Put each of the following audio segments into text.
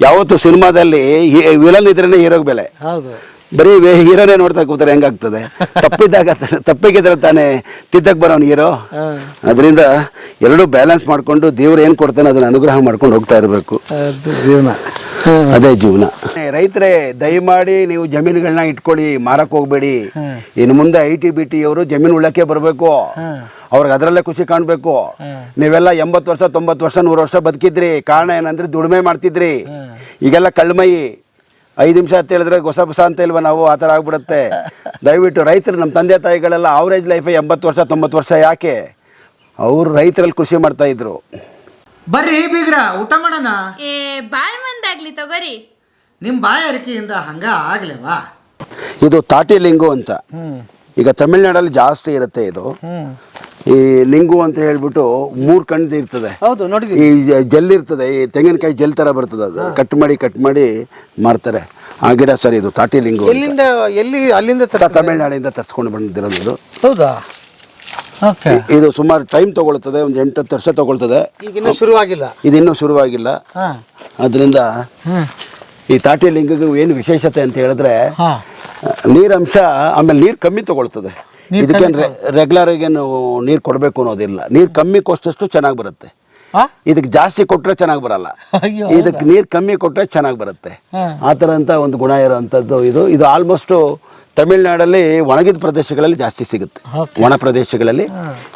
ಯಾವತ್ತು ಸಿನಿಮಾದಲ್ಲಿ ವಿಲನ್ ಇದ್ರೇನೆ ಹೀರೋಗೆ ಬೆಲೆ. ಹೌದು. ಬರೀ ಹೀರೋನೇ ನೋಡ್ತಾ ಕೂತಾರೆ ಹೆಂಗಾಗ್ತದೆ. ತಪ್ಪಿಗಿದ್ರೆ ತಾನೇ ತಿದ್ದಕ್ಕೆ ಬರೋನು ಹೀರೋ. ಅದರಿಂದ ಎರಡೂ ಬ್ಯಾಲೆನ್ಸ್ ಮಾಡಿಕೊಂಡು ದೇವ್ರು ಏನು ಕೊಡ್ತಾನೆ ಅದನ್ನ ಅನುಗ್ರಹ ಮಾಡ್ಕೊಂಡು ಹೋಗ್ತಾ ಇರಬೇಕು. ಜೀವನ ಅದೇ ಜೀವನ. ರೈತರೇ ದಯಮಾಡಿ ನೀವು ಜಮೀನುಗಳನ್ನ ಇಟ್ಕೊಳ್ಳಿ, ಮಾರಕ್ಕೆ ಹೋಗ್ಬೇಡಿ. ಇನ್ನು ಮುಂದೆ ITBT ಅವರು ಜಮೀನು ಉಳ್ಳಕ್ಕೆ ಬರಬೇಕು, ಅವ್ರಿಗೆ ಅದರಲ್ಲೇ ಖುಷಿ ಕಾಣಬೇಕು. ನೀವೆಲ್ಲ 80 ವರ್ಷ 90 ವರ್ಷ 100 ವರ್ಷ ಬದುಕಿದ್ರಿ. ಕಾರಣ ಏನಂದ್ರೆ ದುಡಿಮೆ ಮಾಡ್ತಿದ್ರಿ. ಈಗೆಲ್ಲ ಕಳ್ಮಯಿ 5 ನಿಮಿಷ ಅಂತ ಹೇಳಿದ್ರೆ ಹೊಸ ಅಂತ ಇಲ್ವ ನಾವು, ಆ ಥರ ಆಗ್ಬಿಡುತ್ತೆ. ದಯವಿಟ್ಟು ರೈತರು, ನಮ್ಮ ತಂದೆ ತಾಯಿಗಳೆಲ್ಲ ಅವರೇಜ್ ಲೈಫ್ 80 ವರ್ಷ 90 ವರ್ಷ. ಯಾಕೆ ಅವರು ರೈತರಲ್ಲಿ ಕೃಷಿ ಮಾಡ್ತಾ ಇದ್ರು. ಬರ್ರಿ ಬೀಗ್ರ ಊಟ ಮಾಡೋಣ. ಬಾಳ್ ಮಂದಾಗ್ಲಿ ತಗೋರಿ. ನಿಮ್ಮ ಬಾಯಾರಿಕೆಯಿಂದ ಹಂಗ ಆಗ್ಲೇವಾ? ಇದು ತಾಟಿ ಲಿಂಗು ಅಂತ. ಈಗ ತಮಿಳ್ನಾಡಲ್ಲಿ ಜಾಸ್ತಿ ಇರುತ್ತೆ ಇದು. ಈ ಲಿಂಗು ಅಂತ ಹೇಳ್ಬಿಟ್ಟು 3 ಕಣ್ಣು ಇರ್ತದೆ. ಹೌದು, ನೋಡಿದ್ವಿ. ಈ ಜೆಲ್ ಇರ್ತದೆ, ಈ ತೆಂಗಿನಕಾಯಿ ಜೆಲ್ ತರ ಬರ್ತದೆ. ಅದು ಕಟ್ ಮಾಡಿ ಮಾರ್ತಾರೆ. ಆ ಗಿಡ ಸರ್, ಇದು ತಾಟಿ ಲಿಂಗು. ಅಲ್ಲಿಂದ ತಮಿಳ್ನಾಡಿಂದ ತರಿಸ್ಕೊಂಡು ಬಂದಿರೋದು. ಹೌದಾ? ಓಕೆ. ಇದು ಸುಮಾರು ಟೈಮ್ ತಗೊಳ್ತದೆ, ಒಂದು 8-10 ವರ್ಷ ತಗೊಳ್ತದೆ. ಈಗಿನ್ನೂ ಶುರುವಾಗಿಲ್ಲ. ಇದಿನ್ನೂ ಶುರುವಾಗಿಲ್ಲ. ಅದರಿಂದ ಈ ತಾಟಿ ಲಿಂಗಕ್ಕೆ ಏನು ವಿಶೇಷತೆ ಅಂತ ಹೇಳಿದ್ರೆ ನೀರಂಶ, ಆಮೇಲೆ ನೀರು ಕಮ್ಮಿ ತಗೊಳ್ತದೆ. ಇದಕ್ಕೇನು ರೆಗ್ಯುಲರ್ ಆಗೇನು ನೀರು ಕೊಡಬೇಕು ಅನ್ನೋದಿಲ್ಲ. ನೀರು ಕಮ್ಮಿ ಕೊಟ್ಟಷ್ಟು ಚೆನ್ನಾಗಿ ಬರುತ್ತೆ. ಇದಕ್ಕೆ ಜಾಸ್ತಿ ಕೊಟ್ಟರೆ ಚೆನ್ನಾಗಿ ಬರಲ್ಲ. ಇದಕ್ಕೆ ನೀರು ಕಮ್ಮಿ ಕೊಟ್ಟರೆ ಚೆನ್ನಾಗಿ ಬರುತ್ತೆ. ಆ ಥರ ಅಂತ ಒಂದು ಗುಣ ಇರೋವಂಥದ್ದು ಇದು. ಇದು ಆಲ್ಮೋಸ್ಟು ತಮಿಳ್ನಾಡಲ್ಲಿ ಒಣಗಿದ ಪ್ರದೇಶಗಳಲ್ಲಿ ಜಾಸ್ತಿ ಸಿಗುತ್ತೆ. ಒಣ ಪ್ರದೇಶಗಳಲ್ಲಿ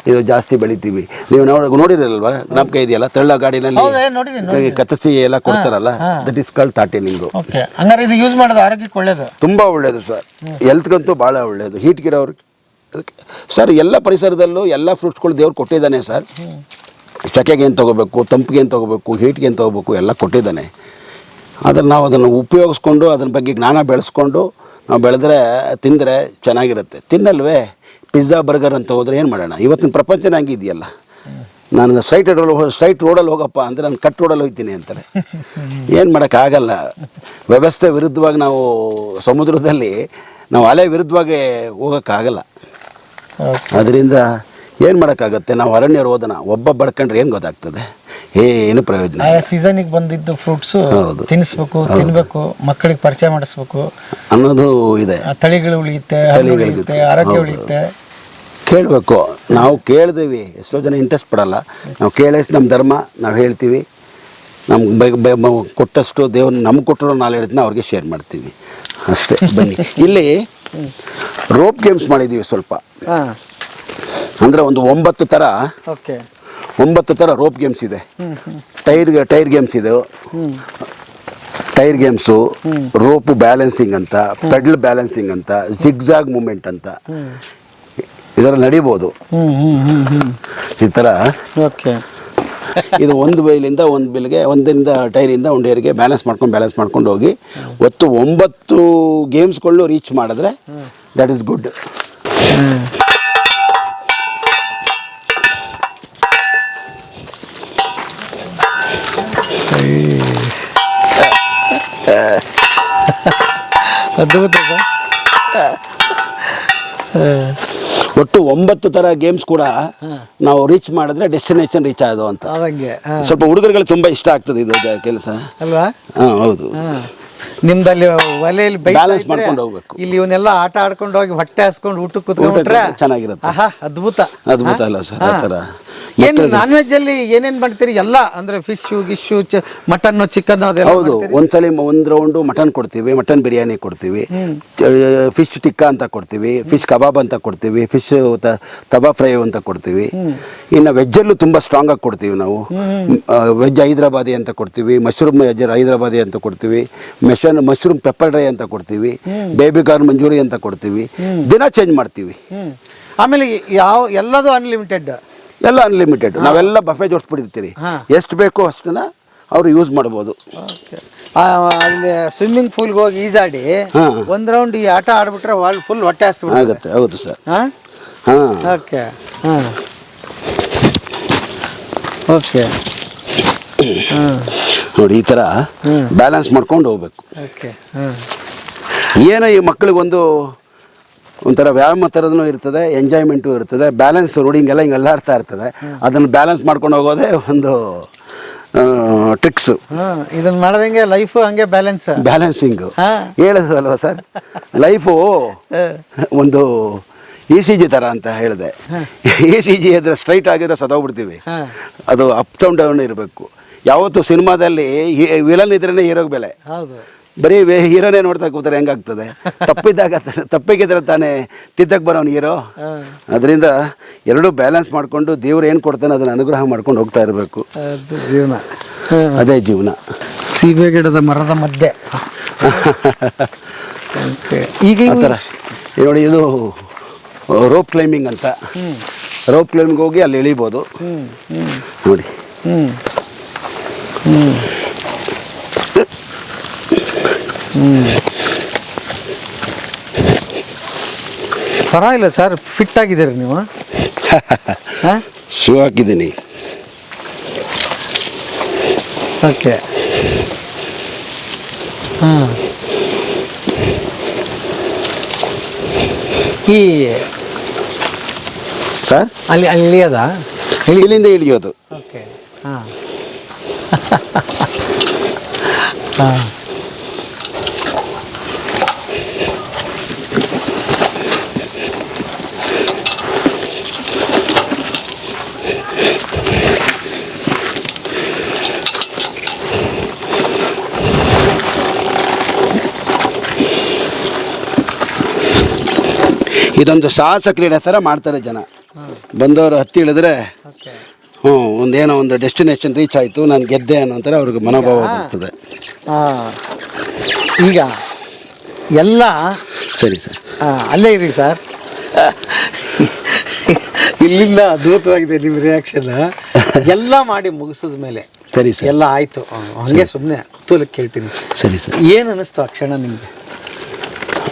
ಇದು ಜಾಸ್ತಿ ಬೆಳಿತೀವಿ. ನೀವು ನೋಡಿರಲ್ವಾ, ಜ್ಞಾಪಕ ಇದೆಯಲ್ಲ, ತೆಳ್ಳ ಗಾಡಿನಲ್ಲಿ ಕತ್ತರಿಸಿ ಎಲ್ಲ ಕೊಡ್ತಾರಲ್ಲ, ದಟ್ ಇಸ್ ಕಾಲ್ಡ್ ತಾಟಿ ಲಿಂಗು. ಹಂಗಾರೆ ಇದು ಯೂಸ್ ಮಾಡೋದು ಆರೋಗ್ಯಕ್ಕೆ ಒಳ್ಳೇದು, ತುಂಬ ಒಳ್ಳೆಯದು ಸರ್. ಹೆಲ್ತ್ಗಂತೂ ಭಾಳ ಒಳ್ಳೆಯದು. ಹೀಟ್ಗಿರೋರು ಸರ್, ಎಲ್ಲ ಪರಿಸರದಲ್ಲೂ ಎಲ್ಲ ಫ್ರೂಟ್ಸ್ಗಳು ದೇವ್ರು ಕೊಟ್ಟಿದ್ದಾನೆ ಸರ್. ಚಕೆಗೆ ಏನು ತೊಗೋಬೇಕು, ತಂಪಿಗೆ ಏನು ತೊಗೋಬೇಕು, ಹೀಟ್ಗೆ ಏನು ತೊಗೋಬೇಕು, ಎಲ್ಲ ಕೊಟ್ಟಿದ್ದಾನೆ. ಆದರೆ ನಾವು ಅದನ್ನು ಉಪಯೋಗಿಸ್ಕೊಂಡು ಅದ್ರ ಬಗ್ಗೆ ಜ್ಞಾನ ಬೆಳೆಸ್ಕೊಂಡು ನಾವು ಬೆಳೆದ್ರೆ ತಿಂದರೆ ಚೆನ್ನಾಗಿರುತ್ತೆ. ತಿನ್ನಲ್ವೇ? ಪಿಜ್ಜಾ ಬರ್ಗರ್ ಅಂತ ಹೋದರೆ ಏನು ಮಾಡೋಣ? ಇವತ್ತಿನ ಪ್ರಪಂಚನ ಹಂಗೆ ಇದೆಯಲ್ಲ. ನಾನು ಸ್ಟ್ರೈಟ್ ರೋಡಲ್ಲಿ ಹೋಗಪ್ಪ ಅಂದರೆ ನಾನು ಕಟ್ ರೋಡಲ್ಲಿ ಹೋಗ್ತೀನಿ ಅಂತಾರೆ. ಏನು ಮಾಡೋಕ್ಕಾಗಲ್ಲ. ವ್ಯವಸ್ಥೆ ವಿರುದ್ಧವಾಗಿ ನಾವು ಸಮುದ್ರದಲ್ಲಿ ನಾವು ಅಲೆ ವಿರುದ್ಧವಾಗಿ ಹೋಗೋಕ್ಕಾಗಲ್ಲ. ಅದರಿಂದ ಏನು ಮಾಡೋಕ್ಕಾಗತ್ತೆ? ನಾವು ಅರಣ್ಯ ರೋದನ ಒಬ್ಬ ಬಡ್ಕೊಂಡ್ರೆ ಏನು ಗೊತ್ತಾಗ್ತದೆ? ಏನು ಪ್ರಯೋಜನ. ಸೀಸನಿಗೆ ಬಂದಿದ್ದು ಫ್ರೂಟ್ಸು ತಿನ್ನಿಸ್ಬೇಕು, ತಿನ್ನಬೇಕು, ಮಕ್ಕಳಿಗೆ ಪರಿಚಯ ಮಾಡಿಸ್ಬೇಕು ಅನ್ನೋದು ಇದೆ. ತಳಿಗಳು ಉಳಿಯುತ್ತೆ, ಆರೋಗ್ಯ ಉಳಿಯುತ್ತೆ. ಕೇಳಬೇಕು. ನಾವು ಕೇಳ್ತೀವಿ, ಎಷ್ಟೋ ಜನ ಇಂಟ್ರೆಸ್ಟ್ ಪಡಲ್ಲ. ನಾವು ಕೇಳಷ್ಟು ನಮ್ಮ ಧರ್ಮ, ನಾವು ಹೇಳ್ತೀವಿ. ನಮ್ಗೆ ಕೊಟ್ಟಷ್ಟು ದೇವ್ರು ನಮ್ಗೆ ಕೊಟ್ಟಿರೋ ನಾಲೆಡ್ಜನ್ನ ಅವ್ರಿಗೆ ಶೇರ್ ಮಾಡ್ತೀವಿ ಅಷ್ಟೇ. ಬನ್ನಿ, ಇಲ್ಲಿ ರೋಪ್ ಗೇಮ್ಸ್ ಮಾಡಿದ್ದೀವಿ ಸ್ವಲ್ಪ. ಅಂದರೆ ಒಂದು 9 ಥರ ರೋಪ್ ಗೇಮ್ಸ್ ಇದೆ. ಟೈರ್ ಗೇಮ್ಸ್ ಇದೆ. ಟೈರ್ ಗೇಮ್ಸು, ರೋಪ್ ಬ್ಯಾಲೆನ್ಸಿಂಗ್ ಅಂತ, ಪೆಡಲ್ ಬ್ಯಾಲೆನ್ಸಿಂಗ್ ಅಂತ, ಜಿಗ್ಜಾಗ್ ಮೂಮೆಂಟ್ ಅಂತ, ಇದರ ನಡಿಬೋದು ಈ ಥರ. ಇದು ಒಂದು ಬೈಲಿಂದ ಒಂದು ಬಿಲ್ಗೆ, ಒಂದರಿಂದ ಟೈರಿಂದ ಒಂದು ಏರಿಗೆ ಬ್ಯಾಲೆನ್ಸ್ ಮಾಡ್ಕೊಂಡು ಹೋಗಿ ಒತ್ತು 9 ಗೇಮ್ಸ್ಗಳನ್ನು ರೀಚ್ ಮಾಡಿದ್ರೆ ದಟ್ ಈಸ್ ಗುಡ್. ಒಟ್ಟು 9 ಥರ ಗೇಮ್ಸ್ ಕೂಡ ನಾವು ರೀಚ್ ಮಾಡಿದ್ರೆ ಡೆಸ್ಟಿನೇಷನ್ ರೀಚ್ ಆಗೋದು ಅಂತ. ಸ್ವಲ್ಪ ಹುಡುಗರುಗಳು ತುಂಬ ಇಷ್ಟ ಆಗ್ತದೆ ಇದು ಕೆಲಸ ಅಲ್ವಾ? ಹೌದು. ನಿಮ್ದಲ್ಲಿ ಒಲೆಯಲ್ಲಿ ಬ್ಯಾಲೆನ್ಸ್ ಮಾಡ್ಕೊಂಡು ಹೋಗ್ಬೇಕು. ಇಲ್ಲಿ ಇವನ್ನೆಲ್ಲ ಆಟ ಆಡ್ಕೊಂಡು ಹೋಗಿ ಹೊಟ್ಟೆ ಹಾಸ್ಕೊಂಡು ಊಟಕ್ಕೆ ಕೂತ್ಕೊಂಡ್ರೆ ಚೆನ್ನಾಗಿರುತ್ತೆ. ಅದ್ಭುತ ಅಲ್ಲ ಸರ್? ಆ ಥರ ಏನು ನಾನ್ ವೆಜ್ ಅಲ್ಲಿ ಏನೇನ್ ಮಾಡ್ತೀರಿ? ಎಲ್ಲ ಅಂದ್ರೆ ಫಿಶು ಗಿಶು, ಮಟನ್, ಚಿಕನ್ ಅದೆಲ್ಲ? ಹೌದು. ಒಂದ್ಸಲಿ ಒಂದು ರೌಂಡು ಮಟನ್ ಕೊಡ್ತೀವಿ, ಮಟನ್ ಬಿರಿಯಾನಿ ಕೊಡ್ತೀವಿ, ಫಿಶ್ ಟಿಕ್ಕಾ ಅಂತ ಕೊಡ್ತೀವಿ, ಫಿಶ್ ಕಬಾಬ್ ಅಂತ ಕೊಡ್ತೀವಿ, ಫಿಶ್ ತವಾ ಫ್ರೈ ಅಂತ ಕೊಡ್ತೀವಿ. ಇನ್ನು ವೆಜ್ಜಲ್ಲೂ ತುಂಬ ಸ್ಟ್ರಾಂಗ್ ಆಗಿ ಕೊಡ್ತೀವಿ ನಾವು. ವೆಜ್ ಹೈದ್ರಾಬಾದಿ ಅಂತ ಕೊಡ್ತೀವಿ, ಮಶ್ರೂಮ್ ವೆಜ್ ಹೈದ್ರಾಬಾದಿ ಅಂತ ಕೊಡ್ತೀವಿ, ಮಶ್ರೂಮ್ ಪೆಪ್ಪರ್ ಡ್ರೈ ಅಂತ ಕೊಡ್ತೀವಿ, ಬೇಬಿ ಕಾರ್ನ್ ಮಂಜೂರಿ ಅಂತ ಕೊಡ್ತೀವಿ. ದಿನ ಚೇಂಜ್ ಮಾಡ್ತೀವಿ. ಆಮೇಲೆ ಎಲ್ಲದು ಅನ್ಲಿಮಿಟೆಡ್? ಎಲ್ಲ ಅನ್ಲಿಮಿಟೆಡ್. ನಾವೆಲ್ಲ ಬಫೆ ಜೋಡಿಸ್ಬಿಟ್ಟಿರ್ತೀವಿ. ಎಷ್ಟು ಬೇಕೋ ಅಷ್ಟನ್ನ ಅವರು ಯೂಸ್ ಮಾಡ್ಬೋದು. ಅಲ್ಲಿ ಸ್ವಿಮ್ಮಿಂಗ್ ಪೂಲ್ಗೆ ಹೋಗಿ ಈಜಾಡಿ ಒಂದು ರೌಂಡ್ ಈ ಆಟ ಆಡ್ಬಿಟ್ರೆ ಫುಲ್ ಹೊಟ್ಟೆ ಆಗುತ್ತೆ. ಹೌದು ಸರ್. Okay okay. ನೋಡಿ, ಈ ಥರ ಬ್ಯಾಲೆನ್ಸ್ ಮಾಡ್ಕೊಂಡು ಹೋಗ್ಬೇಕು. ಏನೋ ಈ ಮಕ್ಕಳಿಗೊಂದು ಒಂಥರ ವ್ಯಾಯಾಮ ಥರದೂ ಇರ್ತದೆ, ಎಂಜಾಯ್ಮೆಂಟು ಇರ್ತದೆ, ಬ್ಯಾಲೆನ್ಸ್ ರೋಡಿಂಗ್ ಎಲ್ಲ ಹಿಂಗೆ ಅಲ್ಲಾಡ್ತಾ ಇರ್ತದೆ. ಅದನ್ನು ಬ್ಯಾಲೆನ್ಸ್ ಮಾಡ್ಕೊಂಡು ಹೋಗೋದೇ ಒಂದು ಟ್ರಿಕ್ಸು, ಇದನ್ನ ಮಾಡೋದಂಗೆ ಲೈಫು ಹಂಗೆ ಬ್ಯಾಲೆನ್ಸಿಂಗು ಹಾಂ ಹೇಳೋದು ಅಲ್ವಾ ಸರ್. ಲೈಫು ಒಂದು ECG ಥರ ಅಂತ ಹೇಳಿದೆ. ECG ಇದ್ರೆ ಸ್ಟ್ರೈಟ್ ಆಗಿದ್ರೆ ಸತ್ತೋಗ್ಬಿಡ್ತೀವಿ. ಅದು ಅಪ್ ಡೌನ್ ಇರಬೇಕು. ಯಾವತ್ತು ಸಿನಿಮಾದಲ್ಲಿ ವಿಲನ್ ಇದ್ರೇ ಹೀರೋಗೆ ಬೆಲೆ. ಹೌದು, ಬರೀ ಹೀರೋನೇ ನೋಡ್ತಾ ಕೂತಾರೆ ಹೆಂಗಾಗ್ತದೆ. ತಪ್ಪಿಗಿದ್ರೆ ತಾನೇ ತಿದ್ದಕ್ಕೆ ಬರೋನು ಹೀರೋ. ಅದರಿಂದ ಎರಡೂ ಬ್ಯಾಲೆನ್ಸ್ ಮಾಡಿಕೊಂಡು ದೇವ್ರು ಏನು ಕೊಡ್ತಾನೆ ಅದನ್ನು ಅನುಗ್ರಹ ಮಾಡ್ಕೊಂಡು ಹೋಗ್ತಾ ಇರಬೇಕು. ಅದು ಜೀವನ, ಅದೇ ಜೀವನ. ಸೀಬೆ ಗಿಡದ ಮರದ ಮಧ್ಯೆ ಈಗ ಆ ಥರ ನೋಡಿ, ಇದು ರೋಪ್ ಕ್ಲೈಂಬಿಂಗ್ ಅಂತ. ರೋಪ್ ಕ್ಲೈಂಬಿಂಗ್ ಹೋಗಿ ಅಲ್ಲಿ ಇಳಿಬೋದು ನೋಡಿ. ಪರವಾಗಿಲ್ಲ ಸರ್, ಫಿಟ್ ಆಗಿದ್ದೀರಿ ನೀವು. ಶೂ ಹಾಕಿದ್ದೀನಿ. ಓಕೆ. ಹಾಂ, ಈ ಸರ್ ಅಲ್ಲಿ ಇಳಿಯೋದ? ಇಲ್ಲಿಂದ ಇಳಿಯೋದು. ಓಕೆ. ಹಾಂ ಹಾಂ. ಇದೊಂದು ಸಾಹಸ ಕ್ರೀಡೆ ಥರ ಮಾಡ್ತಾರೆ ಜನ. ಬಂದವರು ಹತ್ತಿ ಇಳಿದ್ರೆ ಒಂದೇನೋ ಒಂದು ಡೆಸ್ಟಿನೇಷನ್ ರೀಚ್ ಆಯಿತು, ನಾನು ಗೆದ್ದೆ ಅನ್ನೋ ಥರ ಅವ್ರಿಗೆ ಮನೋಭಾವ ಬರ್ತದೆ. ಈಗ ಎಲ್ಲ ಸರಿ ಸರ್, ಅಲ್ಲೇ ಇರಿ ಸರ್. ಇಲ್ಲಿಂದ ಅದ್ಭುತವಾಗಿದೆ ನಿಮ್ಮ ರಿಯಾಕ್ಷನ್. ಎಲ್ಲ ಮಾಡಿ ಮುಗಿಸಿದ ಮೇಲೆ ಸರಿ ಸರ್, ಎಲ್ಲ ಆಯಿತು, ಹಂಗೆ ಸುಮ್ಮನೆ ಕುತೂಹಲಕ್ಕೆ ಕೇಳ್ತೀನಿ. ಸರಿ ಸರ್, ಏನು ಅನ್ನಿಸ್ತು ಆ ಕ್ಷಣ ನಿಮಗೆ?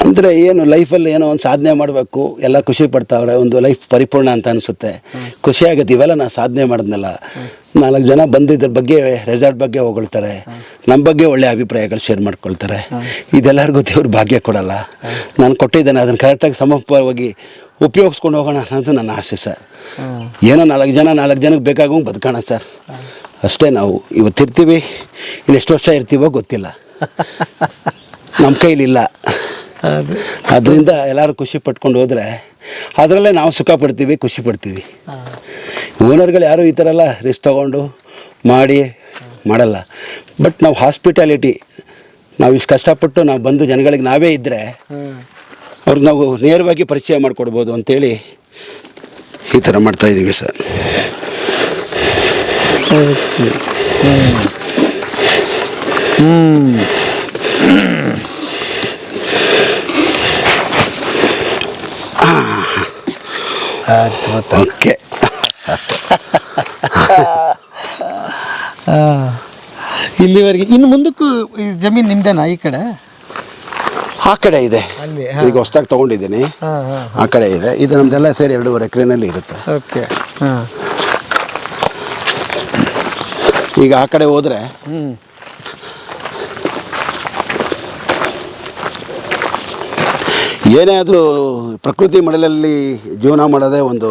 ಅಂದರೆ ಏನು ಲೈಫಲ್ಲಿ ಏನೋ ಒಂದು ಸಾಧನೆ ಮಾಡಬೇಕು, ಎಲ್ಲ ಖುಷಿ ಪಡ್ತಾವ್ರೆ, ಒಂದು ಲೈಫ್ ಪರಿಪೂರ್ಣ ಅಂತ ಅನಿಸುತ್ತೆ. ಖುಷಿ ಆಗುತ್ತೆ. ಇವೆಲ್ಲ ನಾನು ಸಾಧನೆ ಮಾಡಿದ್ನಲ್ಲ, 4 ಜನ ಬಂದು ಇದ್ರ ಬಗ್ಗೆ ರೆಸಾರ್ಟ್ ಬಗ್ಗೆ ಹೊಗಳ್ತಾರೆ, ನಮ್ಮ ಬಗ್ಗೆ ಒಳ್ಳೆ ಅಭಿಪ್ರಾಯಗಳು ಶೇರ್ ಮಾಡ್ಕೊಳ್ತಾರೆ. ಇದೆಲ್ಲರಿಗೂ ದೇವ್ರು ಭಾಗ್ಯ ಕೊಡಲ್ಲ. ನಾನು ಕೊಟ್ಟಿದ್ದೇನೆ, ಅದನ್ನು ಕರೆಕ್ಟಾಗಿ ಸಮರ್ಪಕವಾಗಿ ಉಪಯೋಗಿಸ್ಕೊಂಡು ಹೋಗೋಣ ಅನ್ನೋದು ನನ್ನ ಆಸೆ ಸರ್. ಏನೋ 4 ಜನಕ್ಕೆ ಬೇಕಾಗೂ ಬದುಕೋಣ ಸರ್, ಅಷ್ಟೇ. ನಾವು ಇವತ್ತಿರ್ತೀವಿ, ಇನ್ನು ಎಷ್ಟು ವರ್ಷ ಇರ್ತೀವೋ ಗೊತ್ತಿಲ್ಲ, ನಮ್ಮ ಕೈಲಿಲ್ಲ. ಅದರಿಂದ ಎಲ್ಲರೂ ಖುಷಿ ಪಟ್ಕೊಂಡು ಹೋದರೆ ಅದರಲ್ಲೇ ನಾವು ಸುಖ ಪಡ್ತೀವಿ, ಖುಷಿ ಪಡ್ತೀವಿ. ಓನರ್ಗಳು ಯಾರೂ ಈ ಥರ ಎಲ್ಲ ರಿಸ್ಕ್ ತೊಗೊಂಡು ಮಾಡಲ್ಲ. ಬಟ್ ನಾವು ಹಾಸ್ಪಿಟಾಲಿಟಿ, ನಾವು ಇಷ್ಟು ಕಷ್ಟಪಟ್ಟು ನಾವು ಬಂದು ಜನಗಳಿಗೆ ನಾವೇ ಇದ್ದರೆ ಅವ್ರಿಗೆ ನಾವು ನೇರವಾಗಿ ಪರಿಚಯ ಮಾಡಿಕೊಡ್ಬೋದು ಅಂತೇಳಿ ಈ ಥರ ಮಾಡ್ತಾಯಿದ್ದೀವಿ ಸರ್. ಓಕೆ. ಇಲ್ಲಿವರೆಗೆ ಇನ್ನು ಮುಂದಕ್ಕೂ ಈ ಜಮೀನು ನಿಮ್ದೇನಾ? ಈ ಕಡೆ ಆ ಕಡೆ ಇದೆ, ಅಲ್ಲಿ ಈಗ ಹೊಸ್ದಾಗಿ ತೊಗೊಂಡಿದ್ದೀನಿ. ಆ ಕಡೆ ಇದೆ. ಇದು ನಮ್ಮದೆಲ್ಲ ಸೇರಿ 2.5 ಎಕರೆನಲ್ಲಿ ಇರುತ್ತೆ. ಓಕೆ. ಹಾಂ, ಈಗ ಆ ಕಡೆ ಹೋದರೆ ಏನೇ ಆದರೂ ಪ್ರಕೃತಿ ಮಡಲಲ್ಲಿ ಜೀವನ ಮಾಡೋದೇ ಒಂದು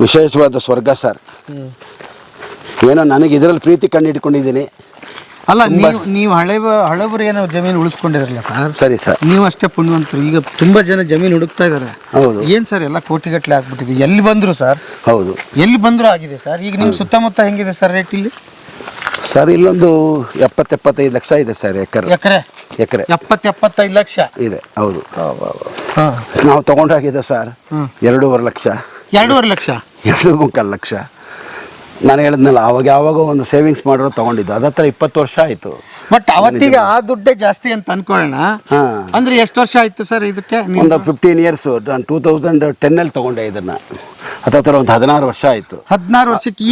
ವಿಶೇಷವಾದ ಸ್ವರ್ಗ ಸರ್. ಏನೋ ನನಗೆ ಇದರಲ್ಲಿ ಪ್ರೀತಿ ಕಂಡಿಡ್ಕೊಂಡಿದ್ದೀನಿ. ಅಲ್ಲ, ನೀವು ಹಳಬರು ಏನೋ ಜಮೀನು ಉಳಿಸ್ಕೊಂಡಿರಲ್ಲ ಸರ್. ಸರಿ ಸರ್, ನೀವು ಅಷ್ಟೇ ಪುಣ್ಯವಂತರು. ಈಗ ತುಂಬ ಜನ ಜಮೀನು ಹುಡುಕ್ತಾ ಇದ್ದಾರೆ. ಹೌದು. ಏನು ಸರ್, ಎಲ್ಲ ಕೋಟಿಗಟ್ಟಲೆ ಆಗ್ಬಿಟ್ಟಿದೆ. ಎಲ್ಲಿ ಬಂದರು ಸರ್? ಹೌದು, ಎಲ್ಲಿ ಬಂದರೂ ಆಗಿದೆ ಸರ್. ಈಗ ನಿಮ್ಮ ಸುತ್ತಮುತ್ತ ಹೆಂಗಿದೆ ಸರ್ ರೇಟ್ ಇಲ್ಲಿ? ಸರ್ ಇಲ್ಲೊಂದು 70-75 ಲಕ್ಷ ಇದೆ ಸರ್ ಎಕರೆ. 70-75 ಲಕ್ಷ ಇದೆ. ಹೌದು. ಹಾಂ, ನಾವು ತೊಗೊಂಡಾಗಿದೆ ಸರ್ 2.5 ಲಕ್ಷ. 2.5 ಲಕ್ಷ, 2.25 ಲಕ್ಷ. ನಾನು ಹೇಳಿದ್ನಲ್ಲ, ಯಾವಾಗ ಒಂದು ಸೇವಿಂಗ್ಸ್ ಮಾಡಿರೋ ತೊಗೊಂಡಿದ್ದು. ಅದತ್ರ 20 ವರ್ಷ ಆಯಿತು. ಬಟ್ ಅವತ್ತಿಗೆ ಆ ದುಡ್ಡೇ ಜಾಸ್ತಿ ಅಂತ ಅನ್ಕೊಳ್ಳೋಣ. ಅಂದರೆ ಎಷ್ಟು ವರ್ಷ ಆಯಿತು ಸರ್ ಇದಕ್ಕೆ? ಒಂದು 15 ಇಯರ್ಸು. ನಾನು 2010 ತೊಗೊಂಡೆ ಇದನ್ನು. ಹತ್ತಿರ ಒಂದು 16 ವರ್ಷ ಆಯಿತು. 16 ವರ್ಷಕ್ಕೆ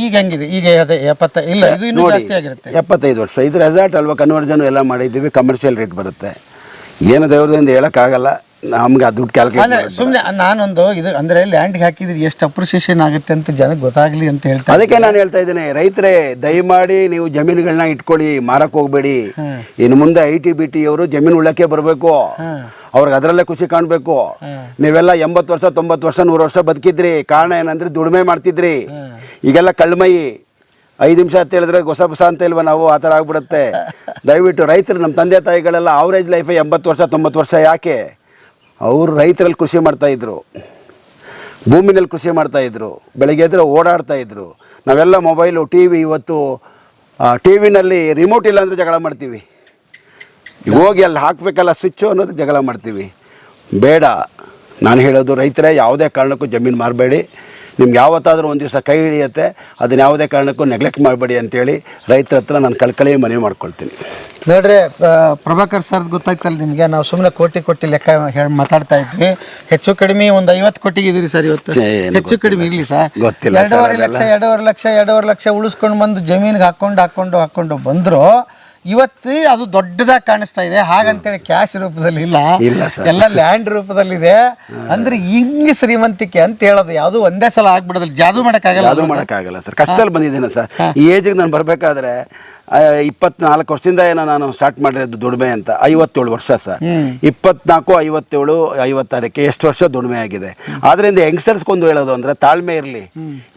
ಈಗ ಹೆಂಗಿದೆ? ಈಗ ಅದೇ 70 ಇಲ್ಲ, ಇದು ಇನ್ನೂ ಜಾಸ್ತಿ ಆಗಿರುತ್ತೆ. 75 ವರ್ಷ. ಇದು ರೆಸಾರ್ಟ್ ಅಲ್ವಾ, ಕನ್ವರ್ಜನ್ ಎಲ್ಲ ಮಾಡಿದ್ದೀವಿ. ಕಮರ್ಷಿಯಲ್ ರೇಟ್ ಬರುತ್ತೆ. ಏನು ದೇವ್ರದಿಂದ ಹೇಳೋಕ್ಕಾಗಲ್ಲ, ನಮ್ಗೆ ಆ ದುಡ್ಡು ಕ್ಯಾಲ್ಕುಲೇಟ್ ಅಂದರೆ ಸುಮ್ಮನೆ ನಾನೊಂದು ಇದು ಅಂದರೆ ಲ್ಯಾಂಡ್ಗೆ ಹಾಕಿದ್ರೆ ಎಷ್ಟು ಅಪ್ರಿಸಿಯೇಷನ್ ಆಗುತ್ತೆ ಅಂತ ಜನಕ್ಕೆ ಗೊತ್ತಾಗಲಿ ಅಂತ ಹೇಳ್ತಾರೆ. ಅದಕ್ಕೆ ನಾನು ಹೇಳ್ತಾ ಇದ್ದೇನೆ, ರೈತರೇ ದಯಮಾಡಿ ನೀವು ಜಮೀನುಗಳನ್ನ ಇಟ್ಕೊಳ್ಳಿ, ಮಾರಕ್ಕೆ ಹೋಗಬೇಡಿ. ಇನ್ನು ಮುಂದೆ ITBT ಅವರು ಜಮೀನು ಉಳ್ಳಕ್ಕೆ ಬರಬೇಕು, ಅವ್ರಿಗೆ ಅದರಲ್ಲೇ ಖುಷಿ ಕಾಣಬೇಕು. ನೀವೆಲ್ಲ 80 ವರ್ಷ 90 ವರ್ಷ 100 ವರ್ಷ ಬದುಕಿದ್ರಿ. ಕಾರಣ ಏನಂದ್ರೆ ದುಡಿಮೆ ಮಾಡ್ತಿದ್ರಿ. ಈಗೆಲ್ಲ ಕಳ್ಮಯಿ 5 ನಿಮಿಷ ಅಂತ ಹೇಳಿದ್ರೆ ಹೊಸ ಅಂತ ಇಲ್ವ ನಾವು, ಆ ಥರ ಆಗ್ಬಿಡುತ್ತೆ. ದಯವಿಟ್ಟು ರೈತರು, ನಮ್ಮ ತಂದೆ ತಾಯಿಗಳೆಲ್ಲ ಅವರೇಜ್ ಲೈಫೇ 80 ವರ್ಷ 90 ವರ್ಷ. ಯಾಕೆ? ಅವರು ರೈತರಲ್ಲಿ ಕೃಷಿ ಮಾಡ್ತಾಯಿದ್ರು, ಭೂಮಿನಲ್ಲಿ ಕೃಷಿ ಮಾಡ್ತಾಯಿದ್ರು, ಬೆಳಗ್ಗೆ ಎದ್ರೆ ಓಡಾಡ್ತಾಯಿದ್ರು. ನಾವೆಲ್ಲ ಮೊಬೈಲು, ಟಿ ವಿ. ಇವತ್ತು ಟಿ ವಿನಲ್ಲಿ ರಿಮೋಟ್ ಇಲ್ಲ ಅಂದರೆ ಜಗಳ ಮಾಡ್ತೀವಿ, ಹೋಗಿ ಅಲ್ಲಿ ಹಾಕಬೇಕಲ್ಲ ಸ್ವಿಚ್ಚು ಅನ್ನೋದಕ್ಕೆ ಜಗಳ ಮಾಡ್ತೀವಿ. ಬೇಡ, ನಾನು ಹೇಳೋದು ರೈತರೇ, ಯಾವುದೇ ಕಾರಣಕ್ಕೂ ಜಮೀನು ಮಾರಬೇಡಿ. ನಿಮ್ಗೆ ಯಾವತ್ತಾದರೂ ಒಂದು ದಿವಸ ಕೈ ಹಿಡಿಯುತ್ತೆ, ಅದನ್ನ ಯಾವುದೇ ಕಾರಣಕ್ಕೂ ನೆಗ್ಲೆಕ್ಟ್ ಮಾಡಬೇಡಿ ಅಂತೇಳಿ ರೈತರ ಹತ್ರ ನಾನು ಕಳ್ಕಳಿ ಮನವಿ ಮಾಡ್ಕೊಳ್ತೀನಿ. ನೋಡ್ರಿ ಪ್ರಭಾಕರ್ ಸರ್ ಗೊತ್ತಾಯ್ತಲ್ಲ ನಿಮಗೆ, ನಾವು ಸುಮ್ಮನೆ ಕೋಟಿ ಲೆಕ್ಕ ಹೇಳಿ ಮಾತಾಡ್ತಾ ಇದ್ವಿ. ಹೆಚ್ಚು ಕಡಿಮೆ ಒಂದು 50 ಕೋಟಿಗೆ ಇದೀರಿ ಸರ್ ಇವತ್ತು. ಹೆಚ್ಚು ಕಡಿಮೆ ಇರಲಿ ಸರ್, ಗೊತ್ತಿಲ್ಲ. 2.5 ಲಕ್ಷ ಉಳಿಸ್ಕೊಂಡು ಬಂದು ಜಮೀನಿಗೆ ಹಾಕೊಂಡು ಬಂದರು. ಇವತ್ತು ಅದು ದೊಡ್ಡದಾಗಿ ಕಾಣಿಸ್ತಾ ಇದೆ. ಹಾಗಂತೇಳಿ ಕ್ಯಾಶ್ ರೂಪದಲ್ಲಿ ಇಲ್ಲ, ಎಲ್ಲ ಲ್ಯಾಂಡ್ ರೂಪದಲ್ಲಿದೆ. ಅಂದ್ರೆ ಹಿಂಗೆ ಶ್ರೀಮಂತಿಕೆ ಅಂತ ಹೇಳೋದು ಯಾವುದು ಒಂದೇ ಸಲ ಆಗ್ಬಿಡೋದಿಲ್ಲ. ಜಾದು ಮಾಡೋಕ್ಕಾಗಲ್ಲ ಸರ್. ಕಷ್ಟದಲ್ಲಿ ಬಂದಿದ್ದೇನೆ ಸರ್. ಈ ಏಜಿಗೆ ನಾನು ಬರಬೇಕಾದ್ರೆ 24 ವರ್ಷದಿಂದ ಏನೋ ನಾನು ಸ್ಟಾರ್ಟ್ ಮಾಡಿರೋದು ದುಡಿಮೆ ಅಂತ. 57 ವರ್ಷ ಸರ್. 24, 57, 56ಕ್ಕೆ ಎಷ್ಟು ವರ್ಷ ದುಡಿಮೆ ಆಗಿದೆ. ಆದ್ರಿಂದ ಯಂಗ್ಸ್ಟರ್ಸ್ಗೊಂದು ಹೇಳೋದು ಅಂದರೆ ತಾಳ್ಮೆ ಇರಲಿ.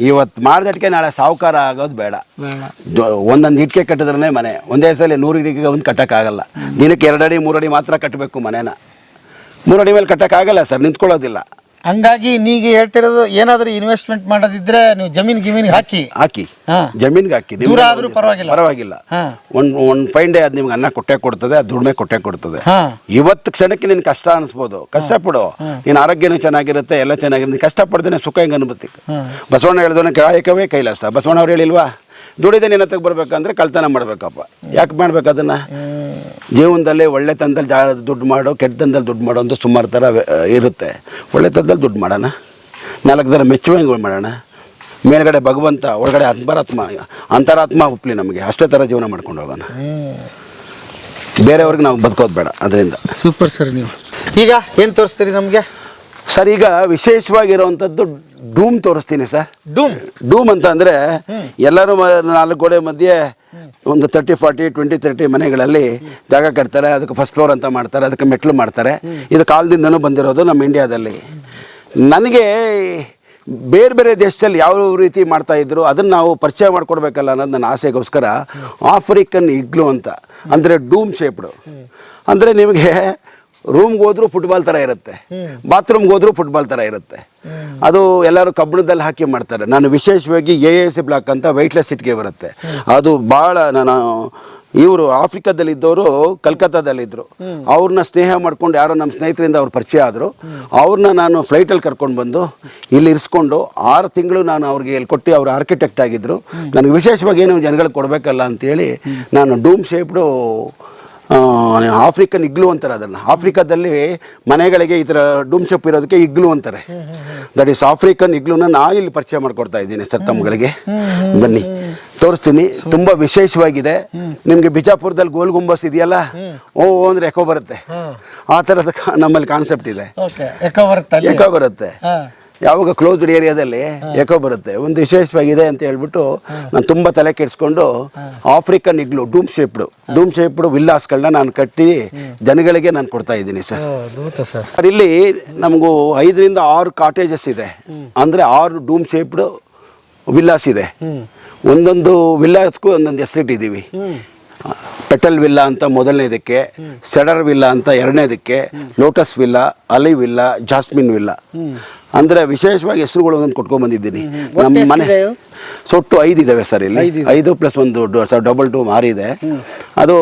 ಇವತ್ತು ಮಾಡಿದಕ್ಕೆ ನಾಳೆ ಸಾಹುಕಾರ ಆಗೋದು ಬೇಡ. ಒಂದೊಂದು ಇಟ್ಟಿಗೆ ಕಟ್ಟಿದ್ರೇ ಮನೆ. ಒಂದೇ ಸಲ 100 ಇಟ್ಟಿಗೆ ಒಂದು ಕಟ್ಟೋಕ್ಕಾಗಲ್ಲ. ದಿನಕ್ಕೆ 2 ಅಡಿ 3 ಅಡಿ ಮಾತ್ರ ಕಟ್ಟಬೇಕು ಮನೇನ. 3 ಅಡಿ ಮೇಲೆ ಕಟ್ಟೋಕ್ಕಾಗಲ್ಲ ಸರ್, ನಿಂತ್ಕೊಳ್ಳೋದಿಲ್ಲ. ಹಂಗಾಗಿ ನೀಗ ಹೇಳ್ತಿರೋದು, ಏನಾದರೂ ಇನ್ವೆಸ್ಟ್ಮೆಂಟ್ ಮಾಡೋದಿದ್ರೆ ನೀವು ಜಮೀನಿಗೆ ಹಾಕಿ ಜಮೀನಿಗೆ ಹಾಕಿ, ದೂರ ಆದ್ರೂ ಪರವಾಗಿಲ್ಲ. ಒಂದು ಫೈನ್ ಡೇ ಅದು ನಿಮ್ಗೆ ಅನ್ನ ಕೊಡ್ತದೆ, ಅದು ದುಡಿಮೆ ಕೊಡ್ತದೆ. ಇವತ್ತು ಕ್ಷಣಕ್ಕೆ ನಿನ್ ಕಷ್ಟ ಅನಿಸ್ಬೋದು, ಕಷ್ಟಪಡು. ನಿನ್ನ ಆರೋಗ್ಯನೂ ಚೆನ್ನಾಗಿರುತ್ತೆ, ಎಲ್ಲ ಚೆನ್ನಾಗಿರುತ್ತೆ. ಕಷ್ಟಪಡ್ದೇನೆ ಸುಖ ಹೆಂಗೆ ಅನ್ಬತ್ತಿ. ಬಸವಣ್ಣ ಹೇಳಿದವನ ಕಾಯಕವೇ ಕೈಲಾಸ. ಬಸವಣ್ಣ ಅವ್ರು ಹೇಳಿಲ್ವಾ, ದುಡಿದೆ ನಿನ್ನ ಹತ್ರಕ್ಕೆ ಬರ್ಬೇಕಂದ್ರೆ ಕಳ್ತನ ಮಾಡ್ಬೇಕಪ್ಪ. ಯಾಕೆ ಮಾಡ್ಬೇಕು ಅದನ್ನ? ಜೀವನದಲ್ಲಿ ಒಳ್ಳೆ ತಂದಲ್ಲಿ ದುಡ್ಡು ಮಾಡೋ, ಕೆಟ್ಟ ತಂದಲ್ಲಿ ದುಡ್ಡು ಮಾಡೋ ಅಂತ ಸುಮಾರು ಥರ ಇರುತ್ತೆ. ಒಳ್ಳೆ ತಂದಲ್ಲಿ ದುಡ್ಡು ಮಾಡೋಣ, 4 ಥರ ಮೆಚ್ಚುವಂಗೆ ಮಾಡೋಣ. ಮೇಲ್ಗಡೆ ಭಗವಂತ, ಒಳಗಡೆ ಅಂತರಾತ್ಮ ಒಪ್ಪಲಿ ನಮಗೆ. ಅಷ್ಟೇ ಥರ ಜೀವನ ಮಾಡ್ಕೊಂಡು ಹೋಗೋಣ. ಬೇರೆಯವ್ರಿಗೆ ನಾವು ಬದುಕೋದು ಬೇಡ. ಅದರಿಂದ ಸೂಪರ್ ಸರ್. ನೀವು ಈಗ ಏನು ತೋರಿಸ್ತೀರಿ ನಮಗೆ ಸರ್? ಈಗ ವಿಶೇಷವಾಗಿರುವಂಥದ್ದು ಡೂಮ್ ತೋರಿಸ್ತೀನಿ ಸರ್. ಡೂಮ್ ಅಂತ ಅಂದರೆ ಎಲ್ಲರೂ 4 ಗೋಡೆ ಮಧ್ಯೆ ಒಂದು 30, 40, 20, 30 ಮನೆಗಳಲ್ಲಿ ಜಾಗ ಕಟ್ತಾರೆ. ಅದಕ್ಕೆ ಫಸ್ಟ್ ಫ್ಲೋರ್ ಅಂತ ಮಾಡ್ತಾರೆ, ಅದಕ್ಕೆ ಮೆಟ್ಲು ಮಾಡ್ತಾರೆ. ಇದು ಕಾಲದಿಂದನೂ ಬಂದಿರೋದು ನಮ್ಮ ಇಂಡಿಯಾದಲ್ಲಿ. ನನಗೆ ಬೇರೆ ದೇಶದಲ್ಲಿ ಯಾವ ರೀತಿ ಮಾಡ್ತಾಯಿದ್ರು ಅದನ್ನು ನಾವು ಪರಿಚಯ ಮಾಡಿಕೊಡ್ಬೇಕಲ್ಲ ಅನ್ನೋದು ನನ್ನ ಆಸೆಗೋಸ್ಕರ ಆಫ್ರಿಕನ್ ಇಗ್ಲು ಅಂತ, ಅಂದರೆ ಡೂಮ್ ಶೇಪ್ಡು. ಅಂದರೆ ನಿಮಗೆ ರೂಮ್ಗೆ ಹೋದ್ರೂ ಫುಟ್ಬಾಲ್ ಥರ ಇರುತ್ತೆ, ಬಾತ್ರೂಮ್ಗೆ ಹೋದ್ರೂ ಫುಟ್ಬಾಲ್ ಥರ ಇರುತ್ತೆ. ಅದು ಎಲ್ಲರೂ ಕಬ್ಬಿಣದಲ್ಲಿ ಹಾಕಿ ಮಾಡ್ತಾರೆ. ನಾನು ವಿಶೇಷವಾಗಿ AAC ಬ್ಲಾಕ್ ಅಂತ ವೆಯ್ಟ್ಲೆಸ್ ಇಟ್ಗೆ ಬರುತ್ತೆ. ಅದು ಭಾಳ ಇವರು ಆಫ್ರಿಕಾದಲ್ಲಿದ್ದವರು ಕಲ್ಕತ್ತಾದಲ್ಲಿದ್ದರು. ಅವ್ರನ್ನ ಸ್ನೇಹ ಮಾಡ್ಕೊಂಡು ಯಾರೋ ನಮ್ಮ ಸ್ನೇಹಿತರಿಂದ ಅವ್ರು ಪರಿಚಯ ಆದರು. ಅವ್ರನ್ನ ನಾನು ಫ್ಲೈಟಲ್ಲಿ ಕರ್ಕೊಂಡು ಬಂದು ಇಲ್ಲಿ ಇರಿಸ್ಕೊಂಡು 6 ತಿಂಗಳು ನಾನು ಅವ್ರಿಗೆ ಇಲ್ಲಿ ಕೊಟ್ಟು, ಅವರು ಆರ್ಕಿಟೆಕ್ಟ್ ಆಗಿದ್ದರು. ನನಗೆ ವಿಶೇಷವಾಗಿ ಏನು ಜನಗಳಿಗೆ ಕೊಡಬೇಕಲ್ಲ ಅಂತೇಳಿ ನಾನು ಡೂಮ್ ಶೇಪ್ಡು ಆಫ್ರಿಕನ್ ಇಗ್ಲು ಅಂತಾರೆ ಅದನ್ನು. ಆಫ್ರಿಕಾದಲ್ಲಿ ಮನೆಗಳಿಗೆ ಈ ಥರ ಡೂಮ್ ಶೇಪ್ ಇರೋದಕ್ಕೆ ಇಗ್ಲು ಅಂತಾರೆ. ದಟ್ ಈಸ್ ಆಫ್ರಿಕನ್ ಇಗ್ಲುನ ನಾನು ಇಲ್ಲಿ ಪರಿಚಯ ಮಾಡ್ಕೊಡ್ತಾ ಇದ್ದೀನಿ ಸರ್ ತಮ್ಮಗಳಿಗೆ. ಬನ್ನಿ ತೋರಿಸ್ತೀನಿ. ತುಂಬ ವಿಶೇಷವಾಗಿದೆ. ನಿಮಗೆ ಬಿಜಾಪುರದಲ್ಲಿ ಗೋಲ್ ಗುಂಬಸ್ ಇದೆಯಲ್ಲ, ಅಂದರೆ ಎಕೋ ಬರುತ್ತೆ. ಆ ಥರದ ನಮ್ಮಲ್ಲಿ ಕಾನ್ಸೆಪ್ಟ್ ಇದೆ. ಎಕೋ ಬರುತ್ತೆ. ಯಾವಾಗ ಕ್ಲೋಸ್ಡ್ ಏರಿಯಾದಲ್ಲಿ ಎಕೋ ಬರುತ್ತೆ. ಒಂದು ವಿಶೇಷವಾಗಿದೆ ಅಂತ ಹೇಳ್ಬಿಟ್ಟು ನಾನು ತುಂಬ ತಲೆ ಕೆಡಿಸ್ಕೊಂಡು ಆಫ್ರಿಕನ್ ಇಗ್ಲು ಡೂಮ್ ಶೇಪ್ಡು ವಿಲ್ಲಾಸ್ಗಳನ್ನ ನಾನು ಕಟ್ಟಿ ಜನಗಳಿಗೆ ನಾನು ಕೊಡ್ತಾ ಇದ್ದೀನಿ ಸರ್. ಇಲ್ಲಿ ನಮಗೂ 5 ರಿಂದ 6 ಕಾಟೇಜಸ್ ಇದೆ. ಅಂದರೆ 6 ಡೂಮ್ ಶೇಪ್ಡು ವಿಲ್ಲಾಸ್ ಇದೆ. ಒಂದೊಂದು ವಿಲ್ಲಾಸ್ಗೂ ಒಂದೊಂದು ಹೆಸರಿಟ್ಟಿದ್ದೀವಿ. ಪೆಟಲ್ ವಿಲ್ಲಾ ಅಂತ ಮೊದಲನೇದಕ್ಕೆ, ಸೆಡರ್ ವಿಲ್ಲಾ ಅಂತ ಎರಡನೇದಕ್ಕೆ, ಲೋಟಸ್ ವಿಲ್ಲಾ, ಅಲಿ ವಿಲ್ಲಾ, ಜಾಸ್ಮಿನ್ ವಿಲ್ಲಾ. ಅಂದರೆ ವಿಶೇಷವಾಗಿ ಹೆಸರುಗಳು ಒಂದೊಂದು ಕೊಟ್ಕೊಂಡ್ಬಂದಿದ್ದೀನಿ. ನಮ್ಮ ಮನೆ ಸೊಟ್ಟು 5 ಇದ್ದಾವೆ ಸರ್ ಇಲ್ಲಿ. 5 + 1 ಡಬಲ್ ಡೂಮ್ 6 ಇದೆ. ಅದು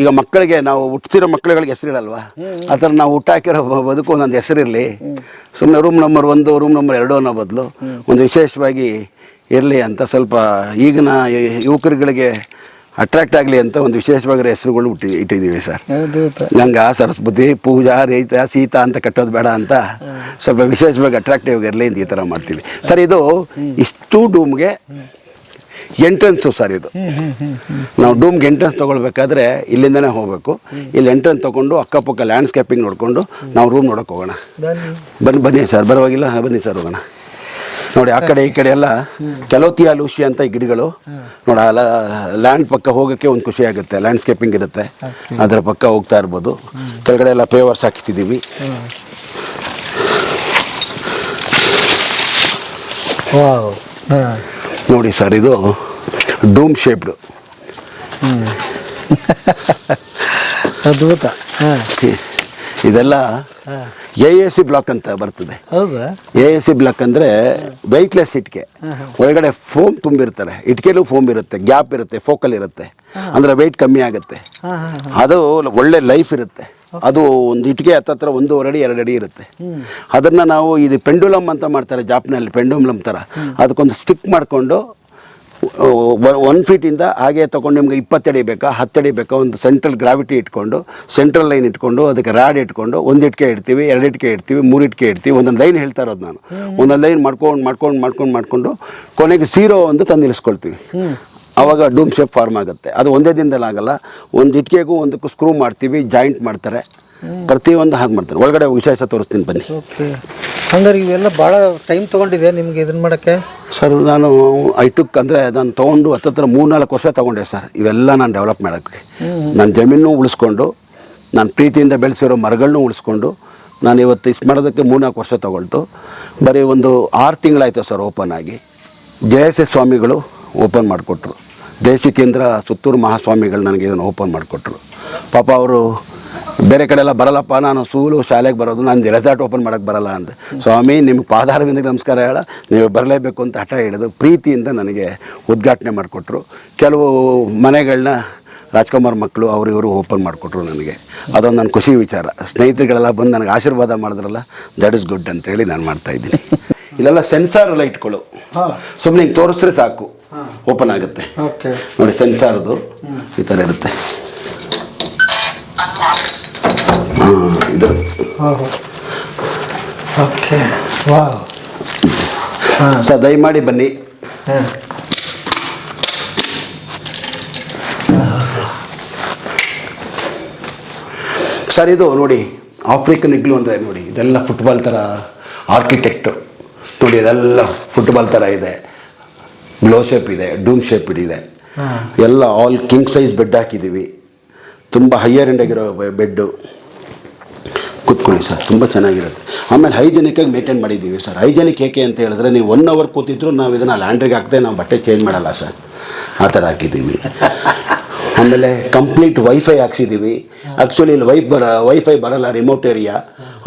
ಈಗ ಮಕ್ಕಳಿಗೆ ನಾವು ಹುಟ್ಟಿಸಿರೋ ಮಕ್ಕಳುಗಳಿಗೆ ಹೆಸರಿಡಲ್ವಾ, ಆ ಥರ ನಾವು ಹುಟ್ಟಾಕಿರೋ ಬದುಕು ಒಂದೊಂದು ಹೆಸರಿರಲಿ. ಸುಮ್ಮನೆ ರೂಮ್ ನಂಬರ್ 1, ರೂಮ್ ನಂಬರ್ 2 ಅನ್ನೋ ಬದಲು ಒಂದು ವಿಶೇಷವಾಗಿ ಇರಲಿ ಅಂತ, ಸ್ವಲ್ಪ ಈಗಿನ ಯುವಕರುಗಳಿಗೆ ಅಟ್ರಾಕ್ಟ್ ಆಗಲಿ ಅಂತ ಒಂದು ವಿಶೇಷವಾಗಿರೋ ಹೆಸರುಗಳು ಇಟ್ಟಿದ್ದೀವಿ ಸರ್. ಗಂಗಾ, ಸರಸ್ವತಿ, ಪೂಜಾ, ರೈತ, ಸೀತಾ ಅಂತ ಕಟ್ಟೋದು ಬೇಡ ಅಂತ ಸ್ವಲ್ಪ ವಿಶೇಷವಾಗಿ ಅಟ್ರಾಕ್ಟಿವ್ ಇರಲಿ ಅಂತ ಈ ಥರ ಮಾಡ್ತೀವಿ ಸರ್. ಇದು ಇಷ್ಟು ಡೂಮ್ಗೆ ಎಂಟ್ರೆನ್ಸು ಸರ್. ಇದು ನಾವು ಡೂಮ್ಗೆ ಎಂಟ್ರೆನ್ಸ್ ತೊಗೊಳ್ಬೇಕಾದ್ರೆ ಇಲ್ಲಿಂದನೇ ಹೋಗಬೇಕು. ಇಲ್ಲಿ ಎಂಟ್ರೆನ್ಸ್ ತೊಗೊಂಡು ಅಕ್ಕಪಕ್ಕ ಲ್ಯಾಂಡ್ಸ್ಕೇಪಿಂಗ್ ನೋಡಿಕೊಂಡು ನಾವು ರೂಮ್ ನೋಡೋಕೆ ಹೋಗೋಣ. ಬನ್ನಿ ಸರ್, ಬರವಾಗಿಲ್ಲ. ಬನ್ನಿ ಸರ್, ಹೋಗೋಣ. ನೋಡಿ, ಆ ಕಡೆ ಈ ಕಡೆ ಎಲ್ಲ ಕೆಲೋತಿಯಾ ಲೂಷಿ ಅಂತ ಈ ಗಿಡಗಳು ನೋಡಿ. ಲ್ಯಾಂಡ್ ಪಕ್ಕ ಹೋಗೋಕ್ಕೆ ಒಂದು ಖುಷಿ ಆಗುತ್ತೆ. ಲ್ಯಾಂಡ್ಸ್ಕೇಪಿಂಗ್ ಇರುತ್ತೆ, ಅದರ ಪಕ್ಕ ಹೋಗ್ತಾ ಇರ್ಬೋದು. ಕೆಳಗಡೆ ಎಲ್ಲ ಪೇವರ್ಸ್ ಹಾಕಿಸಿದ್ದೀವಿ. ನೋಡಿ ಸರ್, ಇದು ಡೂಮ್ ಶೇಪ್ಡು. ಅದ್ಭುತ. ಹಾಂ, ಇದೆಲ್ಲ ಹಾಂ, AAC ಬ್ಲಾಕ್ ಅಂತ ಬರ್ತದೆ. ಹೌದಾ? AAC ಬ್ಲಾಕ್ ಅಂದರೆ ವೆಯ್ಟ್ಲೆಸ್ ಇಟ್ಕೆ, ಒಳಗಡೆ ಫೋಮ್ ತುಂಬಿರ್ತಾರೆ, ಇಟ್ಕೆಲೂ ಫೋಮ್ ಇರುತ್ತೆ, ಗ್ಯಾಪ್ ಇರುತ್ತೆ, ಫೋಕಲ್ ಇರುತ್ತೆ, ಅಂದರೆ ವೆಯ್ಟ್ ಕಮ್ಮಿ ಆಗುತ್ತೆ. ಹಾಂ ಹಾಂ ಅದು ಒಳ್ಳೆ ಲೈಫ್ ಇರುತ್ತೆ. ಅದು ಒಂದು ಇಟ್ಕೆ ಹತ್ತತ್ರ 1.5 ಅಡಿ 2 ಅಡಿ ಇರುತ್ತೆ. ಅದನ್ನು ನಾವು ಇದು ಪೆಂಡುಲಮ್ ಅಂತ ಮಾಡ್ತಾರೆ ಜಾಪ್ನಲ್ಲಿ, ಪೆಂಡುಲಮ್ ಥರ ಅದಕ್ಕೊಂದು ಸ್ಟಿಕ್ ಮಾಡಿಕೊಂಡು 1 ಫೀಟಿಂದ ಹಾಗೆ ತೊಗೊಂಡು ನಿಮ್ಗೆ 20 ಅಡಿ ಬೇಕಾ 10 ಅಡಿ ಬೇಕಾ ಒಂದು ಸೆಂಟ್ರಲ್ ಗ್ರಾವಿಟಿ ಇಟ್ಕೊಂಡು ಸೆಂಟ್ರಲ್ ಲೈನ್ ಇಟ್ಕೊಂಡು ಅದಕ್ಕೆ ರಾಡ್ ಇಟ್ಕೊಂಡು 1 ಇಟ್ಕೆ ಇಡ್ತೀವಿ, 2 ಇಟ್ಕೆ ಇಡ್ತೀವಿ, 3 ಇಟ್ಕೆ ಇಡ್ತೀವಿ. ಒಂದೊಂದು ಲೈನ್ ಹೇಳ್ತಾ ಇರೋದು ನಾನು. ಒಂದೊಂದು ಲೈನ್ ಮಾಡ್ಕೊಂಡು ಕೊನೆಗೆ 0 ಒಂದು ತಂದು ನಿಲ್ಲಿಸ್ಕೊಳ್ತೀವಿ. ಆವಾಗ ಡೂಮ್ ಶೇಪ್ ಫಾರ್ಮ್ ಆಗುತ್ತೆ. ಅದು ಒಂದೇ ದಿನದಲ್ಲಿ ಆಗಲ್ಲ. ಒಂದು ಇಟ್ಕೆಗೂ ಒಂದಕ್ಕೂ ಸ್ಕ್ರೂ ಮಾಡ್ತೀವಿ, ಜಾಯಿಂಟ್ ಮಾಡ್ತಾರೆ, ಪ್ರತಿಯೊಂದು ಹಾಗೆ ಮಾಡ್ತಾರೆ. ಒಳಗಡೆ ವಿಶೇಷ ತೋರಿಸ್ತೀನಿ ಬನ್ನಿ. ಓಕೆ, ಹಂಗಾರೆ ಇವೆಲ್ಲ ಭಾಳ ಟೈಮ್ ತೊಗೊಂಡಿದೆ ನಿಮಗೆ ಇದನ್ನು ಮಾಡೋಕ್ಕೆ? ಸರ್ ನಾನು ಅಂದರೆ ನಾನು ತೊಗೊಂಡು ಹತ್ತತ್ರ 3-4 ವರ್ಷ ತೊಗೊಂಡೆ ಸರ್. ಇವೆಲ್ಲ ನಾನು ಡೆವಲಪ್ ಮಾಡೋಕ್ಕೆ. ನನ್ನ ಜಮೀನು ಉಳಿಸ್ಕೊಂಡು, ನಾನು ಪ್ರೀತಿಯಿಂದ ಬೆಳೆಸಿರೋ ಮರಗಳನ್ನೂ ಉಳಿಸ್ಕೊಂಡು, ನಾನು ಇವತ್ತು ಇಷ್ಟು ಮಾಡೋದಕ್ಕೆ 3-4 ವರ್ಷ ತೊಗೊಳ್ತು. ಬರೀ ಒಂದು 6 ತಿಂಗಳಾಯಿತು ಸರ್ ಓಪನ್ ಆಗಿ. JSS ಸ್ವಾಮಿಗಳು ಓಪನ್ ಮಾಡಿಕೊಟ್ರು. ದೇಶಿಕೇಂದ್ರ ಸುತ್ತೂರು ಮಹಾಸ್ವಾಮಿಗಳು ನನಗೆ ಇದನ್ನು ಓಪನ್ ಮಾಡಿಕೊಟ್ರು. ಪಾಪ ಅವರು ಬೇರೆ ಕಡೆ ಎಲ್ಲ ಬರಲ್ಲಪ್ಪ, ನಾನು ಶಾಲೆಗೆ ಬರೋದು, ನಾನು ರೆಸಾರ್ಟ್ ಓಪನ್ ಮಾಡೋಕ್ಕೆ ಬರಲ್ಲ ಅಂದೆ. ಸ್ವಾಮಿ ನಿಮ್ಗೆ ಪಾದಾರವಿಂದಕ್ಕೆ ನಮಸ್ಕಾರ ಹೇಳ, ನೀವು ಬರಲೇಬೇಕು ಅಂತ ಹಠ ಹಿಡಿದು ಪ್ರೀತಿಯಿಂದ ನನಗೆ ಉದ್ಘಾಟನೆ ಮಾಡಿಕೊಟ್ರು. ಕೆಲವು ಮನೆಗಳನ್ನ ರಾಜ್ಕುಮಾರ್ ಮಕ್ಕಳು ಅವರು ಇವರು ಓಪನ್ ಮಾಡಿಕೊಟ್ರು ನನಗೆ. ಅದೊಂದು ನನ್ನ ಖುಷಿ ವಿಚಾರ. ಸ್ನೇಹಿತರುಗಳೆಲ್ಲ ಬಂದು ನನಗೆ ಆಶೀರ್ವಾದ ಮಾಡಿದ್ರಲ್ಲ, ದಟ್ ಇಸ್ ಗುಡ್ ಅಂತೇಳಿ ನಾನು ಮಾಡ್ತಾಯಿದ್ದೀನಿ. ಇಲ್ಲೆಲ್ಲ ಸೆನ್ಸಾರ್ ಲೈಟ್ಗಳು, ಸುಮ್ಮನೆ ಹಿಂಗೆ ತೋರಿಸಿದ್ರೆ ಸಾಕು ಓಪನ್ ಆಗುತ್ತೆ. ಓಕೆ, ನೋಡಿ ಸೆನ್ಸಾರ್ದು ಈ ಥರ ಇರುತ್ತೆ. ಇದ್ರದ್ದು ಓಕೆ, ವಾವ್. ಸರ್ ದಯಮಾಡಿ ಬನ್ನಿ. ಸರ್ ಇದು ನೋಡಿ ಆಫ್ರಿಕನ್ ಇಗ್ಲು ಅಂದರೆ ನೋಡಿ ಇದೆಲ್ಲ ಫುಟ್ಬಾಲ್ ಥರ ಆರ್ಕಿಟೆಕ್ಟು ನೋಡಿ, ಇದೆಲ್ಲ ಫುಟ್ಬಾಲ್ ಥರ ಇದೆ, ಗ್ಲೋ ಶೇಪ್ ಇದೆ, ಡೂಮ್ ಶೇಪ್ ಇದೆ. ಎಲ್ಲ ಆಲ್ ಕಿಂಗ್ ಸೈಜ್ ಬೆಡ್ ಹಾಕಿದ್ದೀವಿ. ತುಂಬ ಹೈಯರ್ ಎಂಡ್ ಆಗಿರೋ ಬೆಡ್ಡು. ಕೂತ್ಕೊಳ್ಳಿ ಸರ್, ತುಂಬ ಚೆನ್ನಾಗಿರುತ್ತೆ. ಆಮೇಲೆ ಹೈಜೆನಿಕ್ಕಾಗಿ ಮೇಂಟೈನ್ ಮಾಡಿದ್ದೀವಿ ಸರ್. ಹೈಜೆನಿಕ್ ಏಕೆ ಅಂತ ಹೇಳಿದ್ರೆ, ನೀವು 1 ಅವರ್ ಕೂತಿದ್ರು ನಾವು ಇದನ್ನು ಲ್ಯಾಂಡ್ರಿಗೆ ಹಾಕ್ದೆ ನಾವು ಬಟ್ಟೆ ಚೇಂಜ್ ಮಾಡಲ್ಲ ಸರ್, ಆ ಥರ ಹಾಕಿದ್ದೀವಿ. ಆಮೇಲೆ ಕಂಪ್ಲೀಟ್ ವೈಫೈ ಹಾಕ್ಸಿದ್ದೀವಿ. ಆ್ಯಕ್ಚುಲಿ ಇಲ್ಲಿ ವೈಫೈ ಬರಲ್ಲ, ರಿಮೋಟ್ ಏರಿಯಾ.